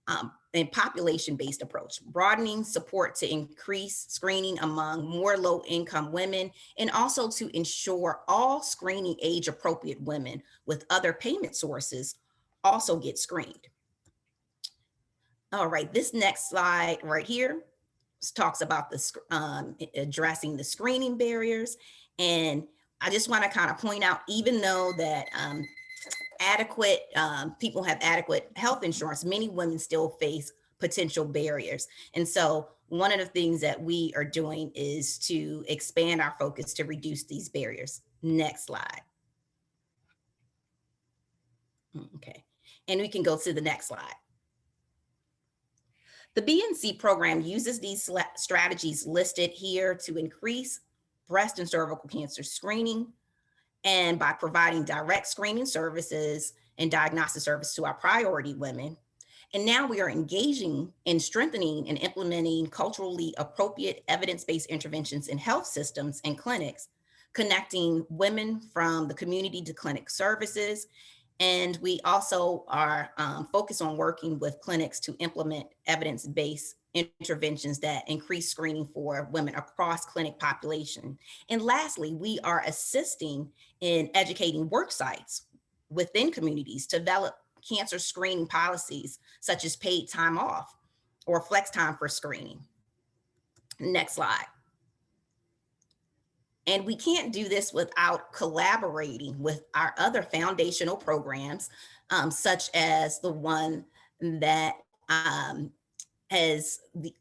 and population-based approach, broadening support to increase screening among more low-income women, and also to ensure all screening age-appropriate women with other payment sources also get screened. All right, this next slide right here talks about addressing the screening barriers. And I just want to kind of point out, even though that people have adequate health insurance, many women still face potential barriers. And so one of the things that we are doing is to expand our focus to reduce these barriers. Next slide. Okay, and we can go to the next slide. The BNC program uses these strategies listed here to increase breast and cervical cancer screening, and by providing direct screening services and diagnostic service to our priority women. And now we are engaging in strengthening and implementing culturally appropriate evidence-based interventions in health systems and clinics, connecting women from the community to clinic services. And we also are focused on working with clinics to implement evidence-based interventions that increase screening for women across clinic population. And lastly, we are assisting in educating work sites within communities to develop cancer screening policies, such as paid time off or flex time for screening. Next slide. And we can't do this without collaborating with our other foundational programs, such as the one that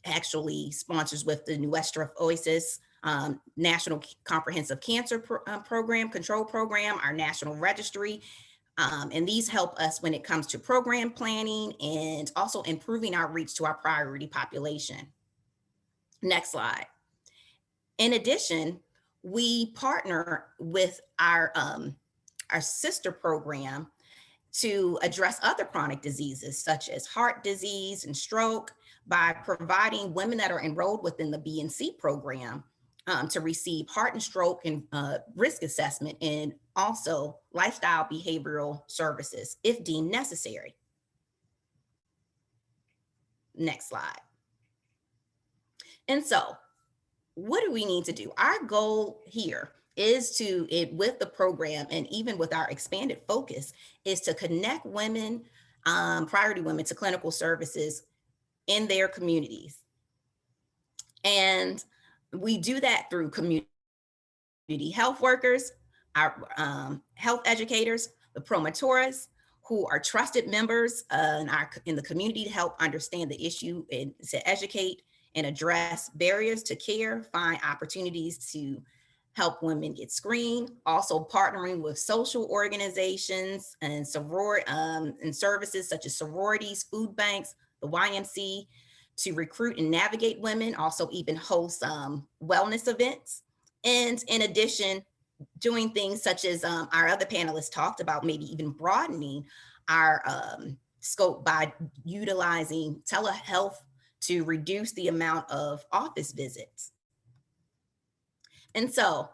actually sponsors with the Nuestra Oasis National Comprehensive Cancer Program, Control Program, our National Registry. And these help us when it comes to program planning and also improving our reach to our priority population. Next slide. In addition, we partner with our sister program to address other chronic diseases such as heart disease and stroke by providing women that are enrolled within the BNC program to receive heart and stroke and risk assessment, and also lifestyle behavioral services if deemed necessary. Next slide. And so, what do we need to do? Our goal here is with the program and even with our expanded focus, is to connect women, priority women, to clinical services in their communities. And we do that through community health workers, our health educators, the promotoras, who are trusted members in the community to help understand the issue and to educate and address barriers to care, find opportunities to help women get screened. Also partnering with social organizations and and services such as sororities, food banks, the YMC, to recruit and navigate women, also even host wellness events. And in addition, doing things such as our other panelists talked about, maybe even broadening our scope by utilizing telehealth to reduce the amount of office visits. And so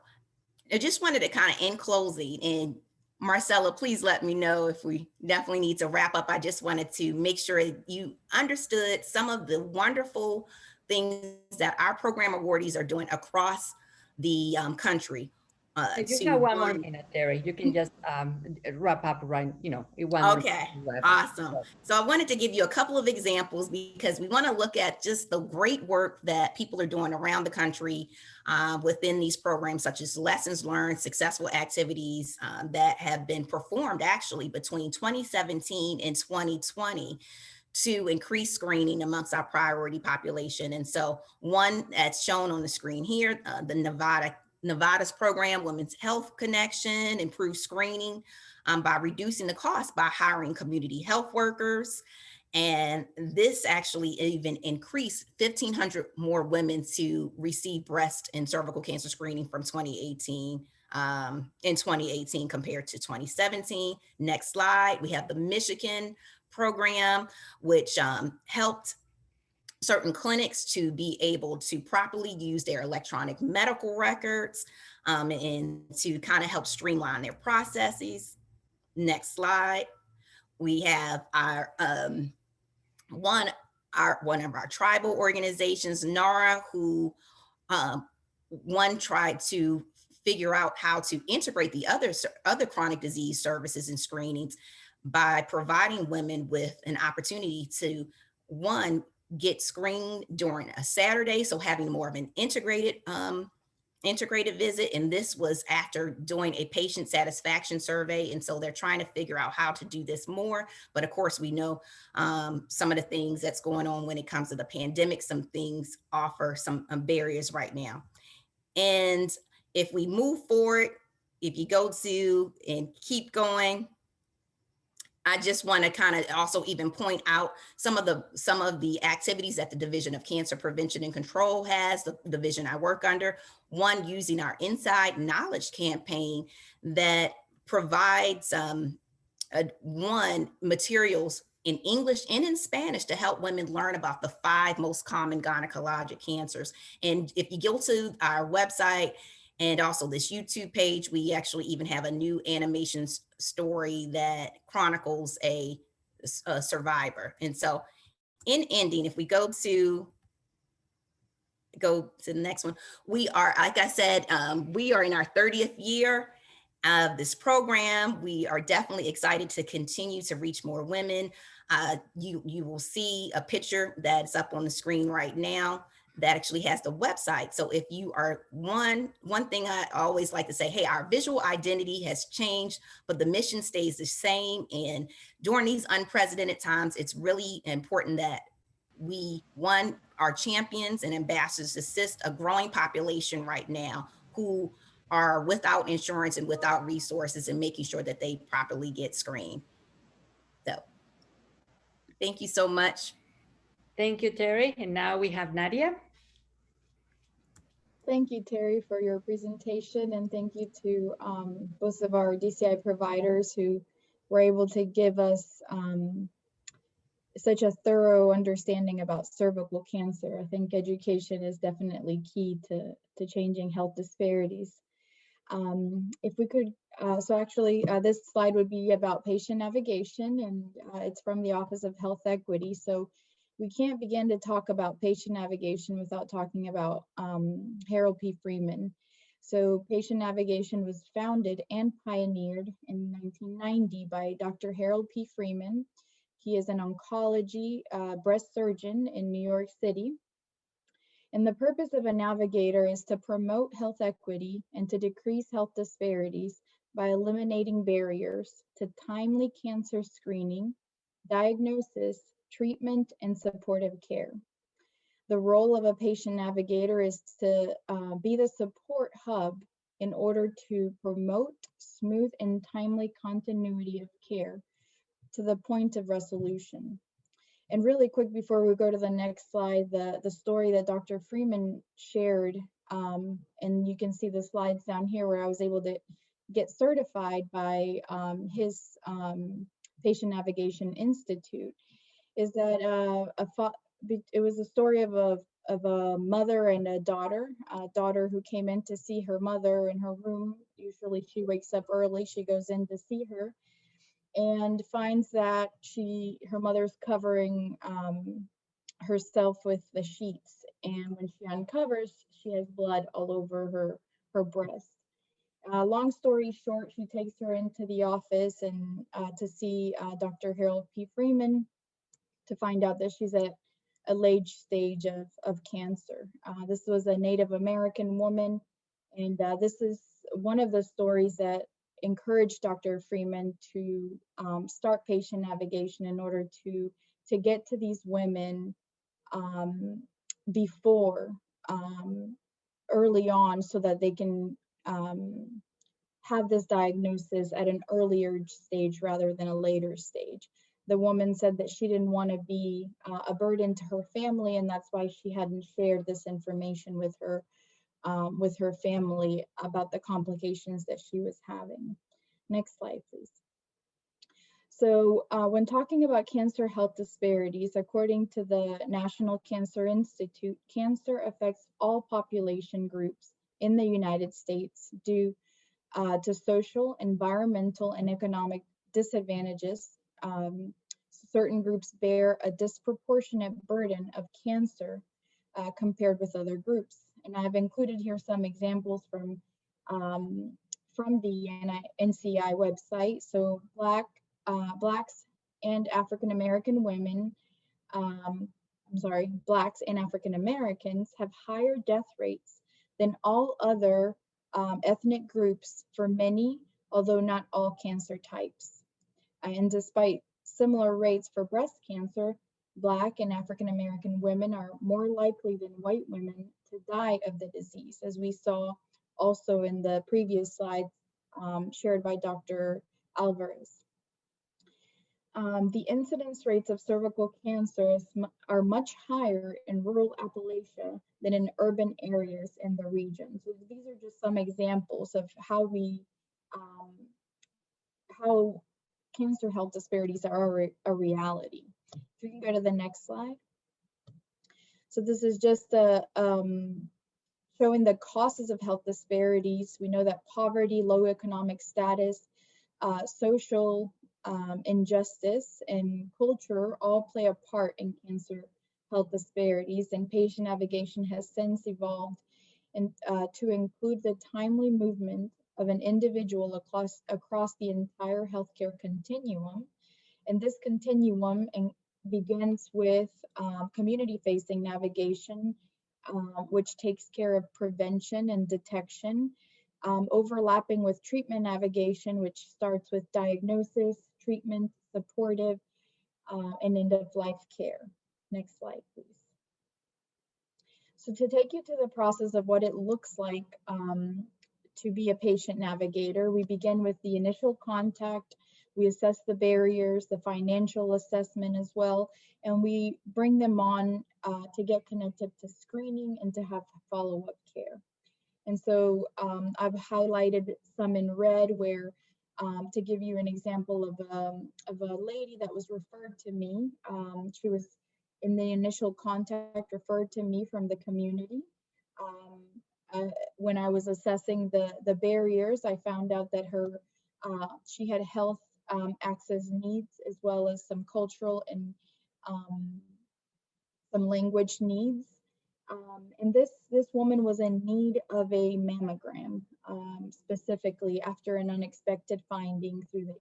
I just wanted to kind of end closing, and Marcella, please let me know if we definitely need to wrap up. I just wanted to make sure you understood some of the wonderful things that our program awardees are doing across the country. If you have one more minute, Terry, you can just wrap up right, in one Okay, awesome. So I wanted to give you a couple of examples because we want to look at just the great work that people are doing around the country within these programs, such as lessons learned, successful activities that have been performed actually between 2017 and 2020 to increase screening amongst our priority population. And so one that's shown on the screen here, the Nevada's program, Women's Health Connection, improved screening by reducing the cost by hiring community health workers. And this actually even increased 1,500 more women to receive breast and cervical cancer screening from 2018 in 2018 compared to 2017. Next slide, we have the Michigan program, which helped certain clinics to be able to properly use their electronic medical records and to kind of help streamline their processes. Next slide. We have our one of our tribal organizations, NARA, who one tried to figure out how to integrate the other chronic disease services and screenings by providing women with an opportunity to, one, get screened during a Saturday, so having more of an integrated visit. And this was after doing a patient satisfaction survey. And so they're trying to figure out how to do this more. But of course, we know some of the things that's going on when it comes to the pandemic. Some things offer some barriers right now. And if we move forward, if you go to and keep going, I just want to kind of also even point out some of the activities that the Division of Cancer Prevention and Control has, the division I work under. One, using our Inside Knowledge campaign that provides materials in English and in Spanish to help women learn about the 5 most common gynecologic cancers. And if you go to our website and also this YouTube page, we actually even have a new animation story that chronicles a survivor. And so in ending, if we go to the next one, we are, like I said, we are in our 30th year of this program. We are definitely excited to continue to reach more women. You will see a picture that's up on the screen right now that actually has the website. So if you are one thing I always like to say, hey, our visual identity has changed, but the mission stays the same. And during these unprecedented times, it's really important that we, one, are champions and ambassadors, assist a growing population right now who are without insurance and without resources, and making sure that they properly get screened. So thank you so much. Thank you, Terry. And now we have Nadia. Thank you, Terry, for your presentation, and thank you to both of our DCI providers who were able to give us such a thorough understanding about cervical cancer. I think education is definitely key to changing health disparities. If we could, so actually this slide would be about patient navigation, and it's from the Office of Health Equity. So we can't begin to talk about patient navigation without talking about Harold P. Freeman. So patient navigation was founded and pioneered in 1990 by Dr. Harold P. Freeman. He is an oncology breast surgeon in New York City. And the purpose of a navigator is to promote health equity and to decrease health disparities by eliminating barriers to timely cancer screening, diagnosis, treatment, and supportive care. The role of a patient navigator is to be the support hub in order to promote smooth and timely continuity of care to the point of resolution. And really quick before we go to the next slide, the story that Dr. Freeman shared, and you can see the slides down here where I was able to get certified by his Patient Navigation Institute, is that it was a story of a mother and a daughter who came in to see her mother in her room. Usually she wakes up early, she goes in to see her, and finds that her mother's covering herself with the sheets, and when she uncovers, she has blood all over her breast. Long story short, she takes her into the office and to see Dr. Harold P. Freeman, to find out that she's at a late stage of cancer. This was a Native American woman, and this is one of the stories that encouraged Dr. Freeman to start patient navigation in order to get to these women before early on, so that they can have this diagnosis at an earlier stage rather than a later stage. The woman said that she didn't want to be a burden to her family, and that's why she hadn't shared this information with her family about the complications that she was having. Next slide, please. So when talking about cancer health disparities, according to the National Cancer Institute, cancer affects all population groups in the United States due to social, environmental, and economic disadvantages, certain groups bear a disproportionate burden of cancer compared with other groups. And I've included here some examples from the NCI website. So Blacks and African American women, Blacks and African Americans have higher death rates than all other ethnic groups for many, although not all cancer types. And despite similar rates for breast cancer, Black and African American women are more likely than white women to die of the disease, as we saw also in the previous slide shared by Dr. Alvarez. The incidence rates of cervical cancer are much higher in rural Appalachia than in urban areas in the region. So these are just some examples of how how cancer health disparities are a reality. If we can go to the next slide. So this is just showing the causes of health disparities. We know that poverty, low economic status, social injustice, and culture all play a part in cancer health disparities, and patient navigation has since evolved to include the timely movement of an individual across the entire healthcare continuum. And this continuum begins with community-facing navigation, which takes care of prevention and detection, overlapping with treatment navigation, which starts with diagnosis, treatment, supportive, and end-of-life care. Next slide, please. So to take you to the process of what it looks like to be a patient navigator, we begin with the initial contact. We assess the barriers, the financial assessment as well, and we bring them on to get connected to screening and to have follow-up care. And so I've highlighted some in red where, to give you an example of a lady that was referred to me. She was in the initial contact referred to me from the community. When I was assessing the barriers, I found out that she had health access needs, as well as some cultural and some language needs. And this woman was in need of a mammogram, specifically after an unexpected finding through the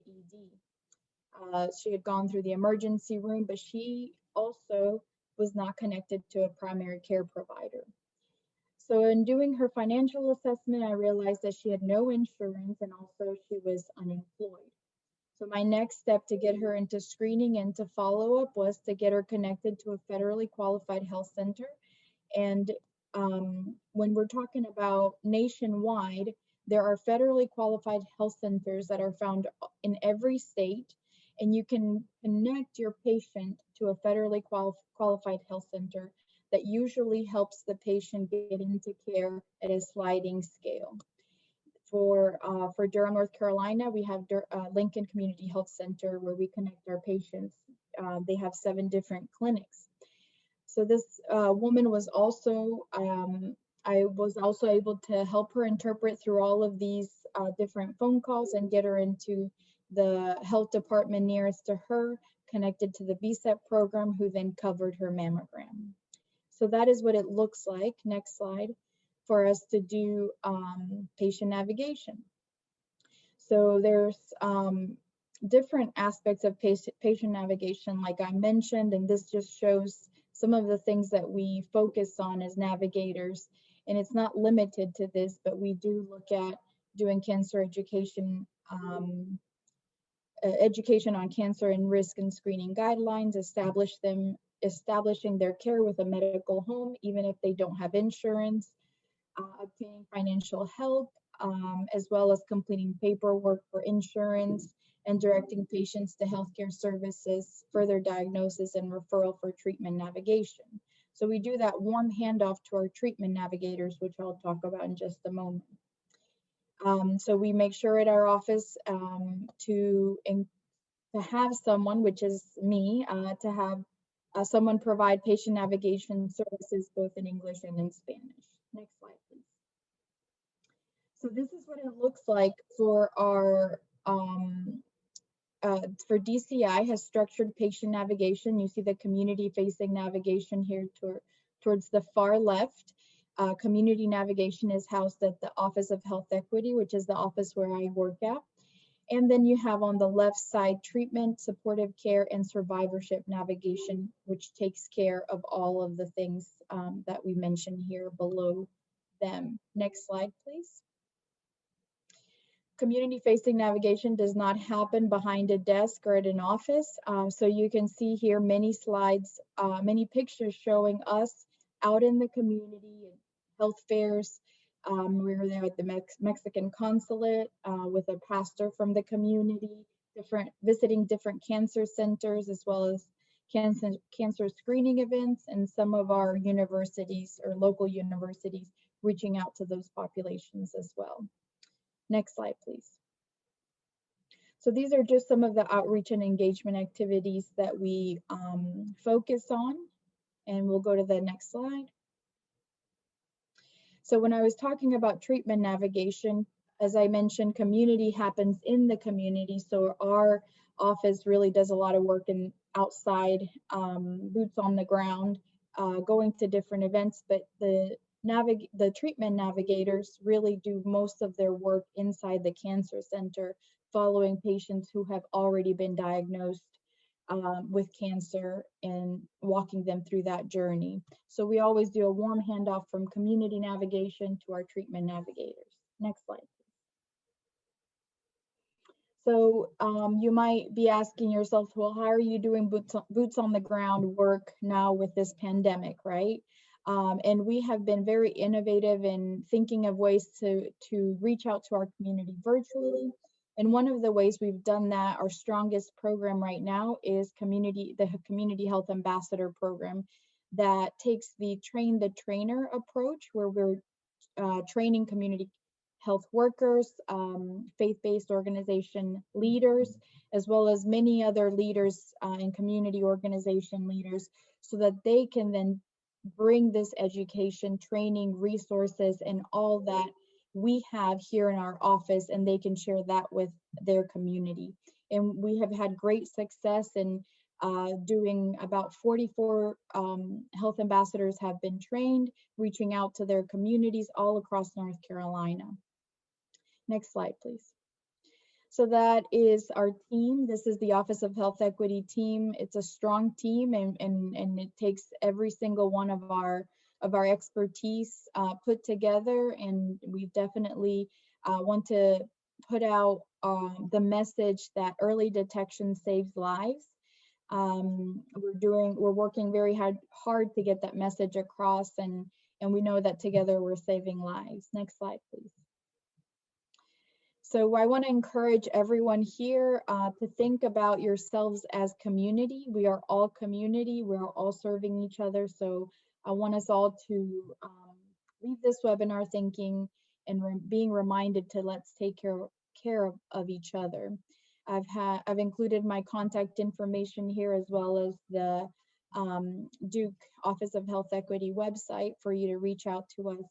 ED. She had gone through the emergency room, but she also was not connected to a primary care provider. So in doing her financial assessment, I realized that she had no insurance, and also she was unemployed. So my next step to get her into screening and to follow up was to get her connected to a federally qualified health center. And when we're talking about nationwide, there are federally qualified health centers that are found in every state, and you can connect your patient to a federally qualified health center that usually helps the patient get into care at a sliding scale. For Durham, North Carolina, we have Lincoln Community Health Center, where we connect our patients. They have 7 different clinics. So this woman was also, I was also able to help her interpret through all of these different phone calls and get her into the health department nearest to her, connected to the BSEP program, who then covered her mammogram. So that is what it looks like, next slide, for us to do patient navigation. So there's different aspects of patient navigation, like I mentioned, and this just shows some of the things that we focus on as navigators. And it's not limited to this, but we do look at doing cancer education, education on cancer and risk and screening guidelines, establishing their care with a medical home, even if they don't have insurance, obtaining financial help, as well as completing paperwork for insurance, and directing patients to healthcare services, further diagnosis, and referral for treatment navigation. So we do that warm handoff to our treatment navigators, which I'll talk about in just a moment. So we make sure at our office to have someone, which is me, to have someone provide patient navigation services both in English and in Spanish. Next slide, please. So this is what it looks like for our for DCI has structured patient navigation. You see the community facing navigation here towards the far left. Community navigation is housed at the Office of Health Equity, which is the office where I work at. And then you have on the left side treatment, supportive care, and survivorship navigation, which takes care of all of the things that we mentioned here below them. Next slide, please. Community facing navigation does not happen behind a desk or at an office. So you can see here many slides, many pictures showing us out in the community, health fairs. We were there at the Mexican consulate with a pastor from the community, visiting different cancer centers, as well as cancer screening events, and some of our universities or local universities reaching out to those populations as well. Next slide, please. So these are just some of the outreach and engagement activities that we focus on, and we'll go to the next slide. So when I was talking about treatment navigation, as I mentioned, community happens in the community. So our office really does a lot of work in outside, boots on the ground, going to different events, but the treatment navigators really do most of their work inside the cancer center, following patients who have already been diagnosed with cancer and walking them through that journey. So we always do a warm handoff from community navigation to our treatment navigators. Next slide. So you might be asking yourself, well, how are you doing boots on the ground work now with this pandemic, right? And we have been very innovative in thinking of ways to reach out to our community virtually. And one of the ways we've done that, our strongest program right now, is the Community Health Ambassador Program that takes the train the trainer approach, where we're training community health workers, faith-based organization leaders, as well as many other leaders and community organization leaders, so that they can then bring this education, training, resources, and all that we have here in our office, and they can share that with their community. And we have had great success in doing about 44 health ambassadors have been trained, reaching out to their communities all across North Carolina. Next slide, please. So that is our team. This is the Office of Health Equity team. It's a strong team, and it takes every single one of our expertise put together. And we definitely want to put out the message that early detection saves lives. We're working very hard to get that message across, and we know that together we're saving lives. Next slide, please. So I want to encourage everyone here to think about yourselves as community. We are all community. We're all serving each other. So I want us all to leave this webinar thinking and being reminded to let's take care of each other. I've included my contact information here, as well as the Duke Office of Health Equity website for you to reach out to us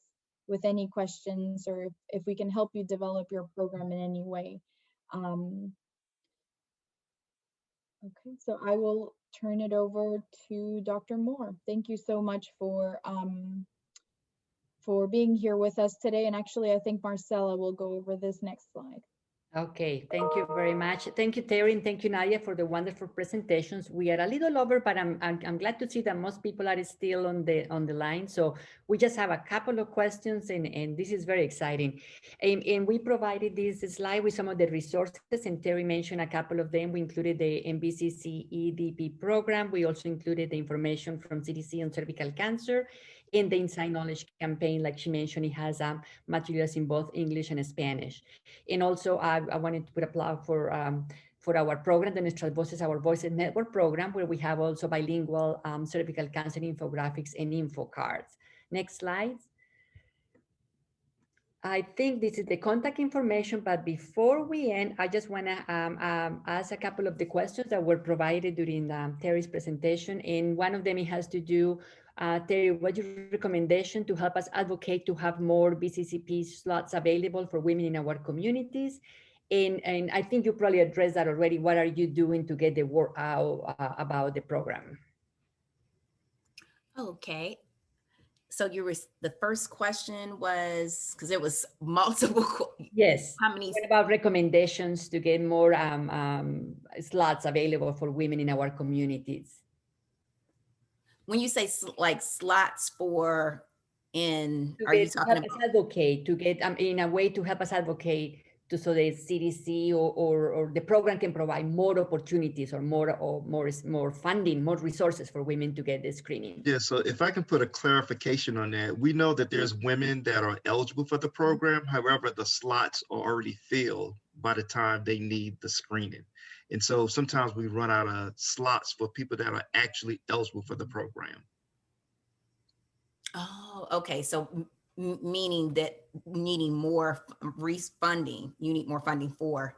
with any questions, or if we can help you develop your program in any way. Okay, so I will turn it over to Dr. Moore. Thank you so much for being here with us today. And actually, I think Marcella will go over this next slide. Okay, thank you very much. Thank you, Terry, and thank you, Nadia, for the wonderful presentations. We are a little over, but I'm glad to see that most people are still on the line. So we just have a couple of questions, and this is very exciting. And we provided this slide with some of the resources, and Terry mentioned a couple of them. We included the MBCC EDP program. We also included the information from CDC on cervical cancer. In the Inside Knowledge campaign, like she mentioned, it has materials in both English and Spanish. And also, I wanted to put a plug for our program, the Nuestras Voces, Our Voices Network program, where we have also bilingual cervical cancer infographics and info cards. Next slide. I think this is the contact information, but before we end, I just want to ask a couple of the questions that were provided during Terry's presentation. And one of them has to do, Terry, what's your recommendation to help us advocate to have more BCCP slots available for women in our communities? And I think you probably addressed that already. What are you doing to get the word out about the program? Okay. So the first question was, because it was multiple, Yes. how many? What about recommendations to get more slots available for women in our communities? When you say like slots for are you talking help about? us advocate, to get in a way to help us advocate to, so the CDC or the program can provide more opportunities or more funding, more resources for women to get the screening. Yeah, so if I can put a clarification on that, we know that there's women that are eligible for the program. However, the slots are already filled by the time they need the screening. And so sometimes we run out of slots for people that are actually eligible for the program. Oh, okay. So meaning that needing more funding, you need more funding for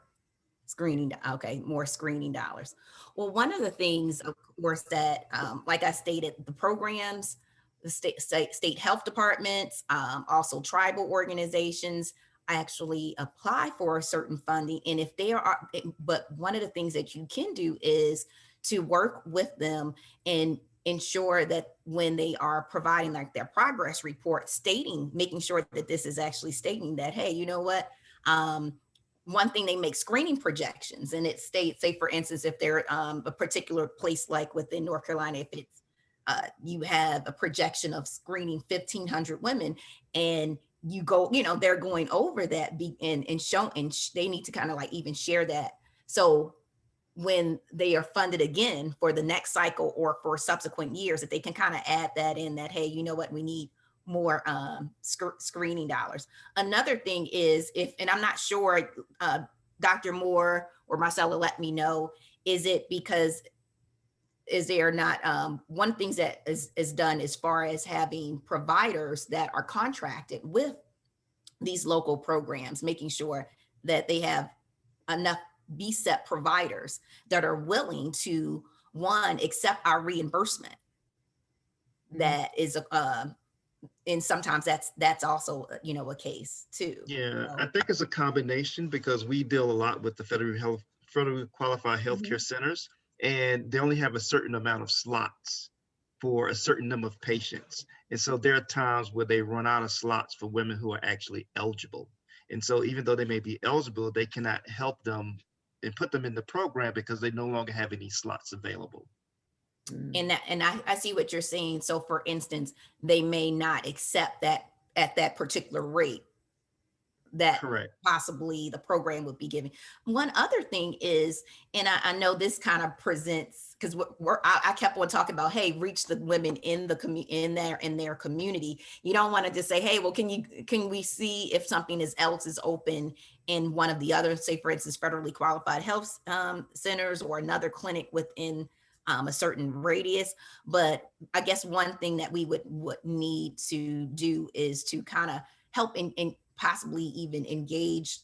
screening. Okay, more screening dollars. Well, one of the things, of course, that like I stated, the programs, the state health departments, also tribal organizations actually apply for a certain funding. And if there are, but one of the things that you can do is to work with them and ensure that when they are providing like their progress report stating, making sure that this is actually stating that, hey, you know what, one thing, they make screening projections, and it states, say for instance, if they're a particular place like within North Carolina, if it's you have a projection of screening 1,500 women, and you go, they're going over that and show, and they need to kind of like even share that. So when they are funded again for the next cycle or for subsequent years, that they can kind of add that in, that, hey, you know what, we need more screening dollars. Another thing is, and I'm not sure, Dr. Moore or Marcella let me know, is it because, is there not, one thing that is done as far as having providers that are contracted with these local programs, making sure that they have enough BSEP providers that are willing to, one, accept our reimbursement. That is and sometimes that's also a case too. Yeah, I think it's a combination, because we deal a lot with the federally qualified healthcare centers, and they only have a certain amount of slots for a certain number of patients. And so there are times where they run out of slots for women who are actually eligible. And so even though they may be eligible, they cannot help them and put them in the program because they no longer have any slots available. And I see what you're saying. So for instance, they may not accept that at that particular rate that Correct. possibly the program would be giving. One other thing is, and I know this kind of presents, because I kept on talking about, hey, reach the women in the in their community. You don't want to just say, hey, well, can we see if something else is open in one of the other, say for instance, federally qualified health centers or another clinic within a certain radius. But I guess one thing that we would need to do is to kind of help in possibly even engage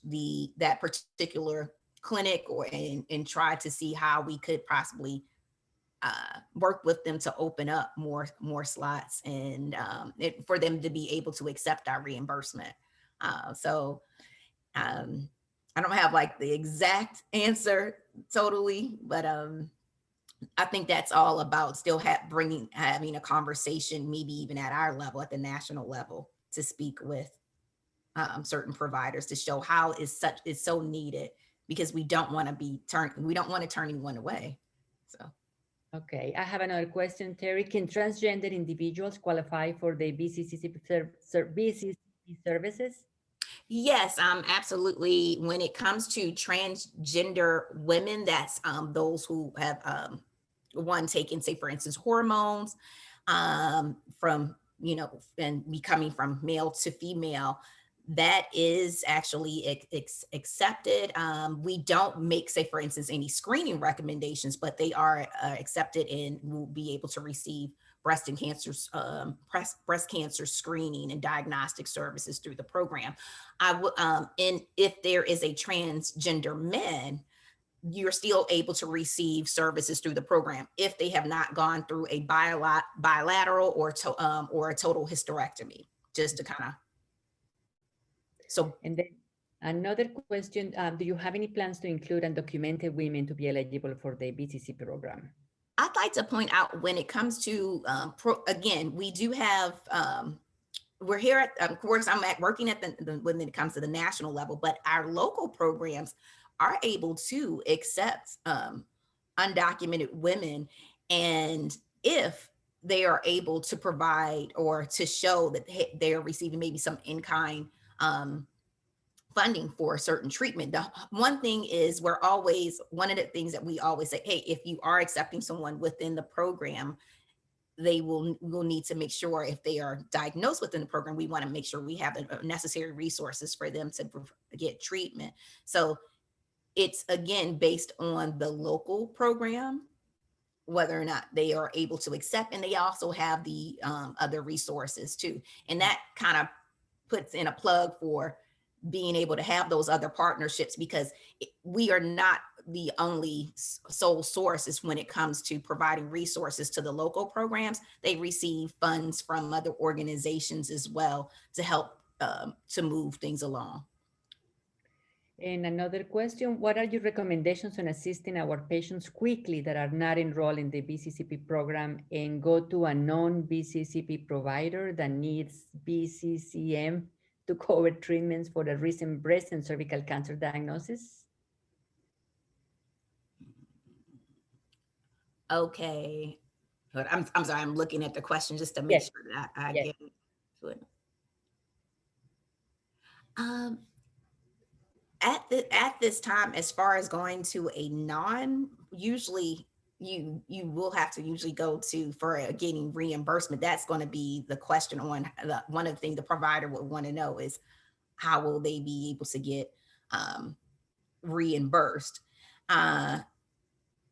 that particular clinic, or and try to see how we could possibly work with them to open up more slots, and for them to be able to accept our reimbursement. So I don't have like the exact answer totally, but I think that's all about still having a conversation, maybe even at our level, at the national level, to speak with certain providers to show how is so needed, because we don't want to turn anyone away. So. Okay, I have another question, Terry. Can transgender individuals qualify for the BCCC services? Yes, absolutely. When it comes to transgender women, that's those who have one taken, say for instance, hormones from, and becoming from male to female, that is actually accepted. We don't make, say for instance, any screening recommendations, but they are accepted and will be able to receive breast cancer screening and diagnostic services through the program. And if there is a transgender man, you're still able to receive services through the program if they have not gone through a bilateral or a total hysterectomy, just to kind of. So, and then Another question, do you have any plans to include undocumented women to be eligible for the BCC program? I'd like to point out when it comes to, again, we do have, we're here at, of course, working at when it comes to the national level, but our local programs are able to accept undocumented women. And if they are able to provide or to show that they are receiving maybe some in-kind funding for a certain treatment. The one thing is one of the things that we always say, hey, if you are accepting someone within the program, they will need to make sure if they are diagnosed within the program, we want to make sure we have the necessary resources for them to get treatment. So it's again based on the local program, whether or not they are able to accept, and they also have the other resources too. And that kind of puts in a plug for being able to have those other partnerships, because we are not the only sole sources when it comes to providing resources to the local programs. They receive funds from other organizations as well to help to move things along. And another question, what are your recommendations on assisting our patients quickly that are not enrolled in the BCCP program and go to a non-BCCP provider that needs BCCM to cover treatments for a recent breast and cervical cancer diagnosis? Okay, but I'm sorry, I'm looking at the question just to make sure that I get to it. At this time, as far as going to a usually you will have to usually go to for getting reimbursement. That's going to be the question on one of the things the provider would want to know is how will they be able to get reimbursed.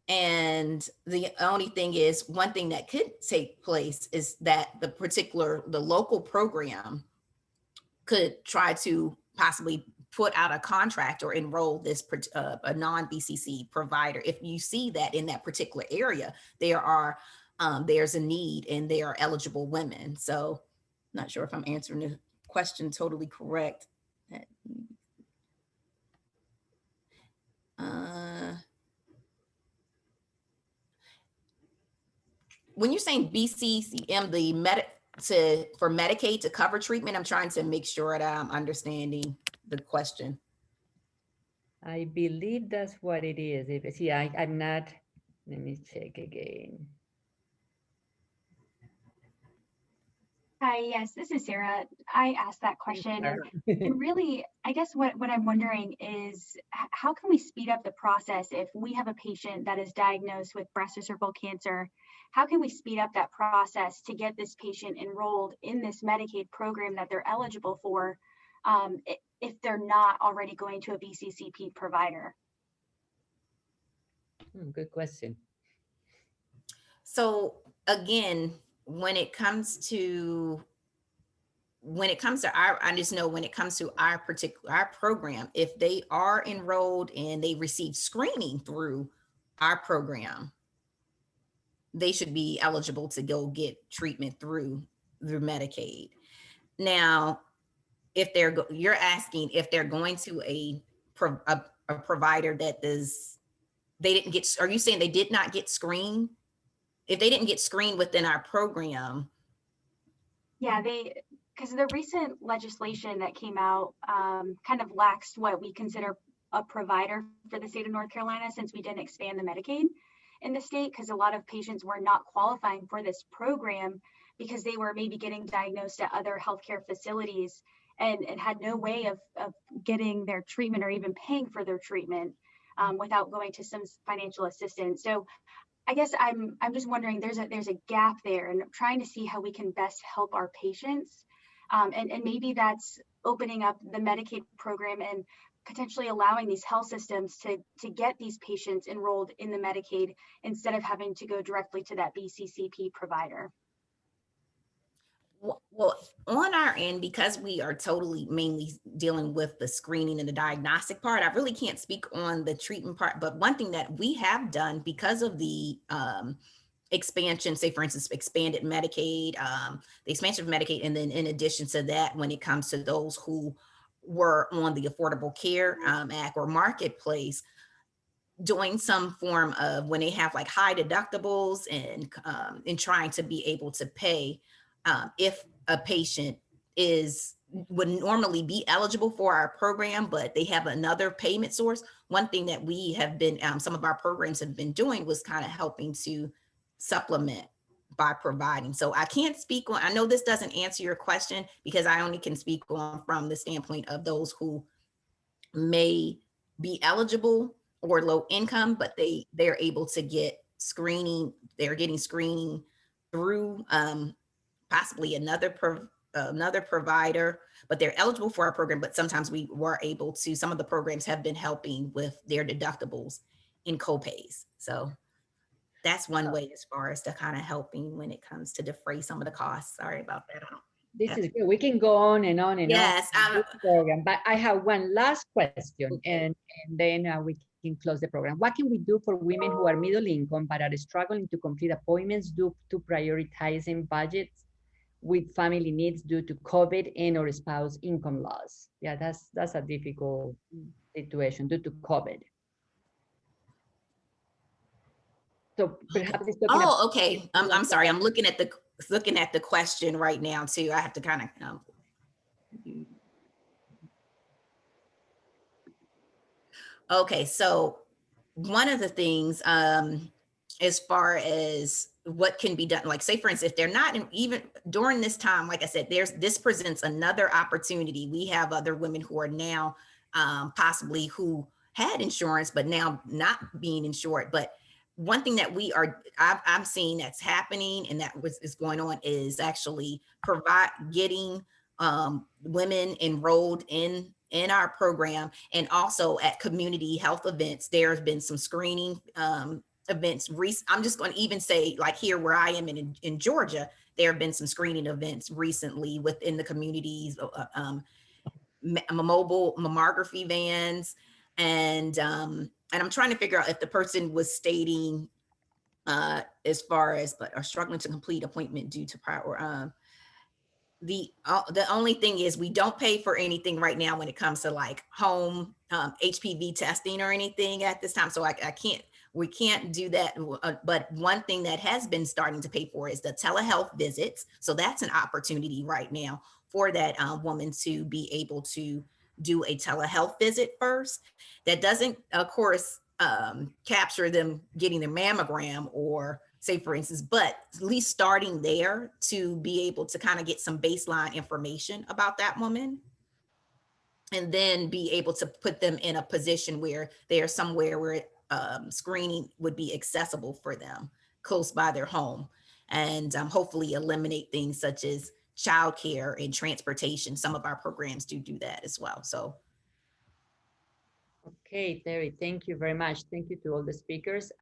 And the only thing is, one thing that could take place is that the local program could try to possibly put out a contract or enroll this a non-BCC provider. If you see that in that particular area, there's a need and they are eligible women. So I'm not sure if I'm answering the question totally correct. When you're saying BCCM, for Medicaid to cover treatment, I'm trying to make sure that I'm understanding the question. I believe that's what it is. I'm not, let me check again. Hi, yes, this is Sarah. I asked that question, and really, I guess what I'm wondering is how can we speed up the process if we have a patient that is diagnosed with breast or cervical cancer? How can we speed up that process to get this patient enrolled in this Medicaid program that they're eligible for if they're not already going to a BCCP provider? Good question. So again, when it comes to our program, if they are enrolled and they receive screening through our program, they should be eligible to go get treatment through Medicaid. Now, you're asking if they're going to a provider that are you saying they did not get screened? If they didn't get screened within our program. Yeah, because the recent legislation that came out kind of laxed what we consider a provider for the state of North Carolina, since we didn't expand the Medicaid in the state, because a lot of patients were not qualifying for this program because they were maybe getting diagnosed at other healthcare facilities and had no way of getting their treatment or even paying for their treatment without going to some financial assistance. So I guess I'm just wondering, there's a gap there, and I'm trying to see how we can best help our patients. And maybe that's opening up the Medicaid program and potentially allowing these health systems to get these patients enrolled in the Medicaid instead of having to go directly to that BCCP provider. Well, on our end, because we are mainly dealing with the screening and the diagnostic part, I really can't speak on the treatment part. But one thing that we have done because of the expansion, say for instance, expanded Medicaid, the expansion of Medicaid, and then in addition to that, when it comes to those who were on the Affordable Care Act or Marketplace, doing some form of when they have like high deductibles and trying to be able to pay if a patient would normally be eligible for our program, but they have another payment source. One thing that we have been, some of our programs have been doing was kind of helping to supplement by providing. So I can't speak on, I know this doesn't answer your question because I only can speak on from the standpoint of those who may be eligible or low income, but they're able to get screening. They're getting screening through possibly another provider, but they're eligible for our program. But sometimes we were able to, some of the programs have been helping with their deductibles in copays. So that's one way as far as to kind of helping when it comes to defray some of the costs. Sorry about that. This is good. We can go on and on and yes, on. Yes. Program, but I have one last question, okay. and then we can close the program. What can we do for women who are middle income but are struggling to complete appointments due to prioritizing budgets with family needs due to COVID and or spouse income loss? Yeah, that's a difficult situation due to COVID. So perhaps it's talking about, okay. I'm sorry. I'm looking at the question right now too. I have to kind of okay, so one of the things as far as what can be done, like say for instance, if they're not even during this time, like I said, this presents another opportunity. We have other women who are now possibly who had insurance but now not being insured. But one thing that I'm seeing that's happening and that is going on is actually getting women enrolled in our program, and also at community health events. There have been some screening events. I'm just going to even say, like here where I am in Georgia, there have been some screening events recently within the communities, mobile mammography vans, and I'm trying to figure out if the person was stating as far as but are struggling to complete appointment due to prior. The only thing is we don't pay for anything right now when it comes to like home HPV testing or anything at this time. So we can't do that. But one thing that has been starting to pay for is the telehealth visits. So that's an opportunity right now for that woman to be able to do a telehealth visit first. That doesn't, of course, capture them getting their mammogram or say for instance, but at least starting there to be able to kind of get some baseline information about that woman, and then be able to put them in a position where they're somewhere where screening would be accessible for them close by their home, and hopefully eliminate things such as childcare and transportation. Some of our programs do that as well. So okay, Terry, thank you very much. Thank you to all the speakers.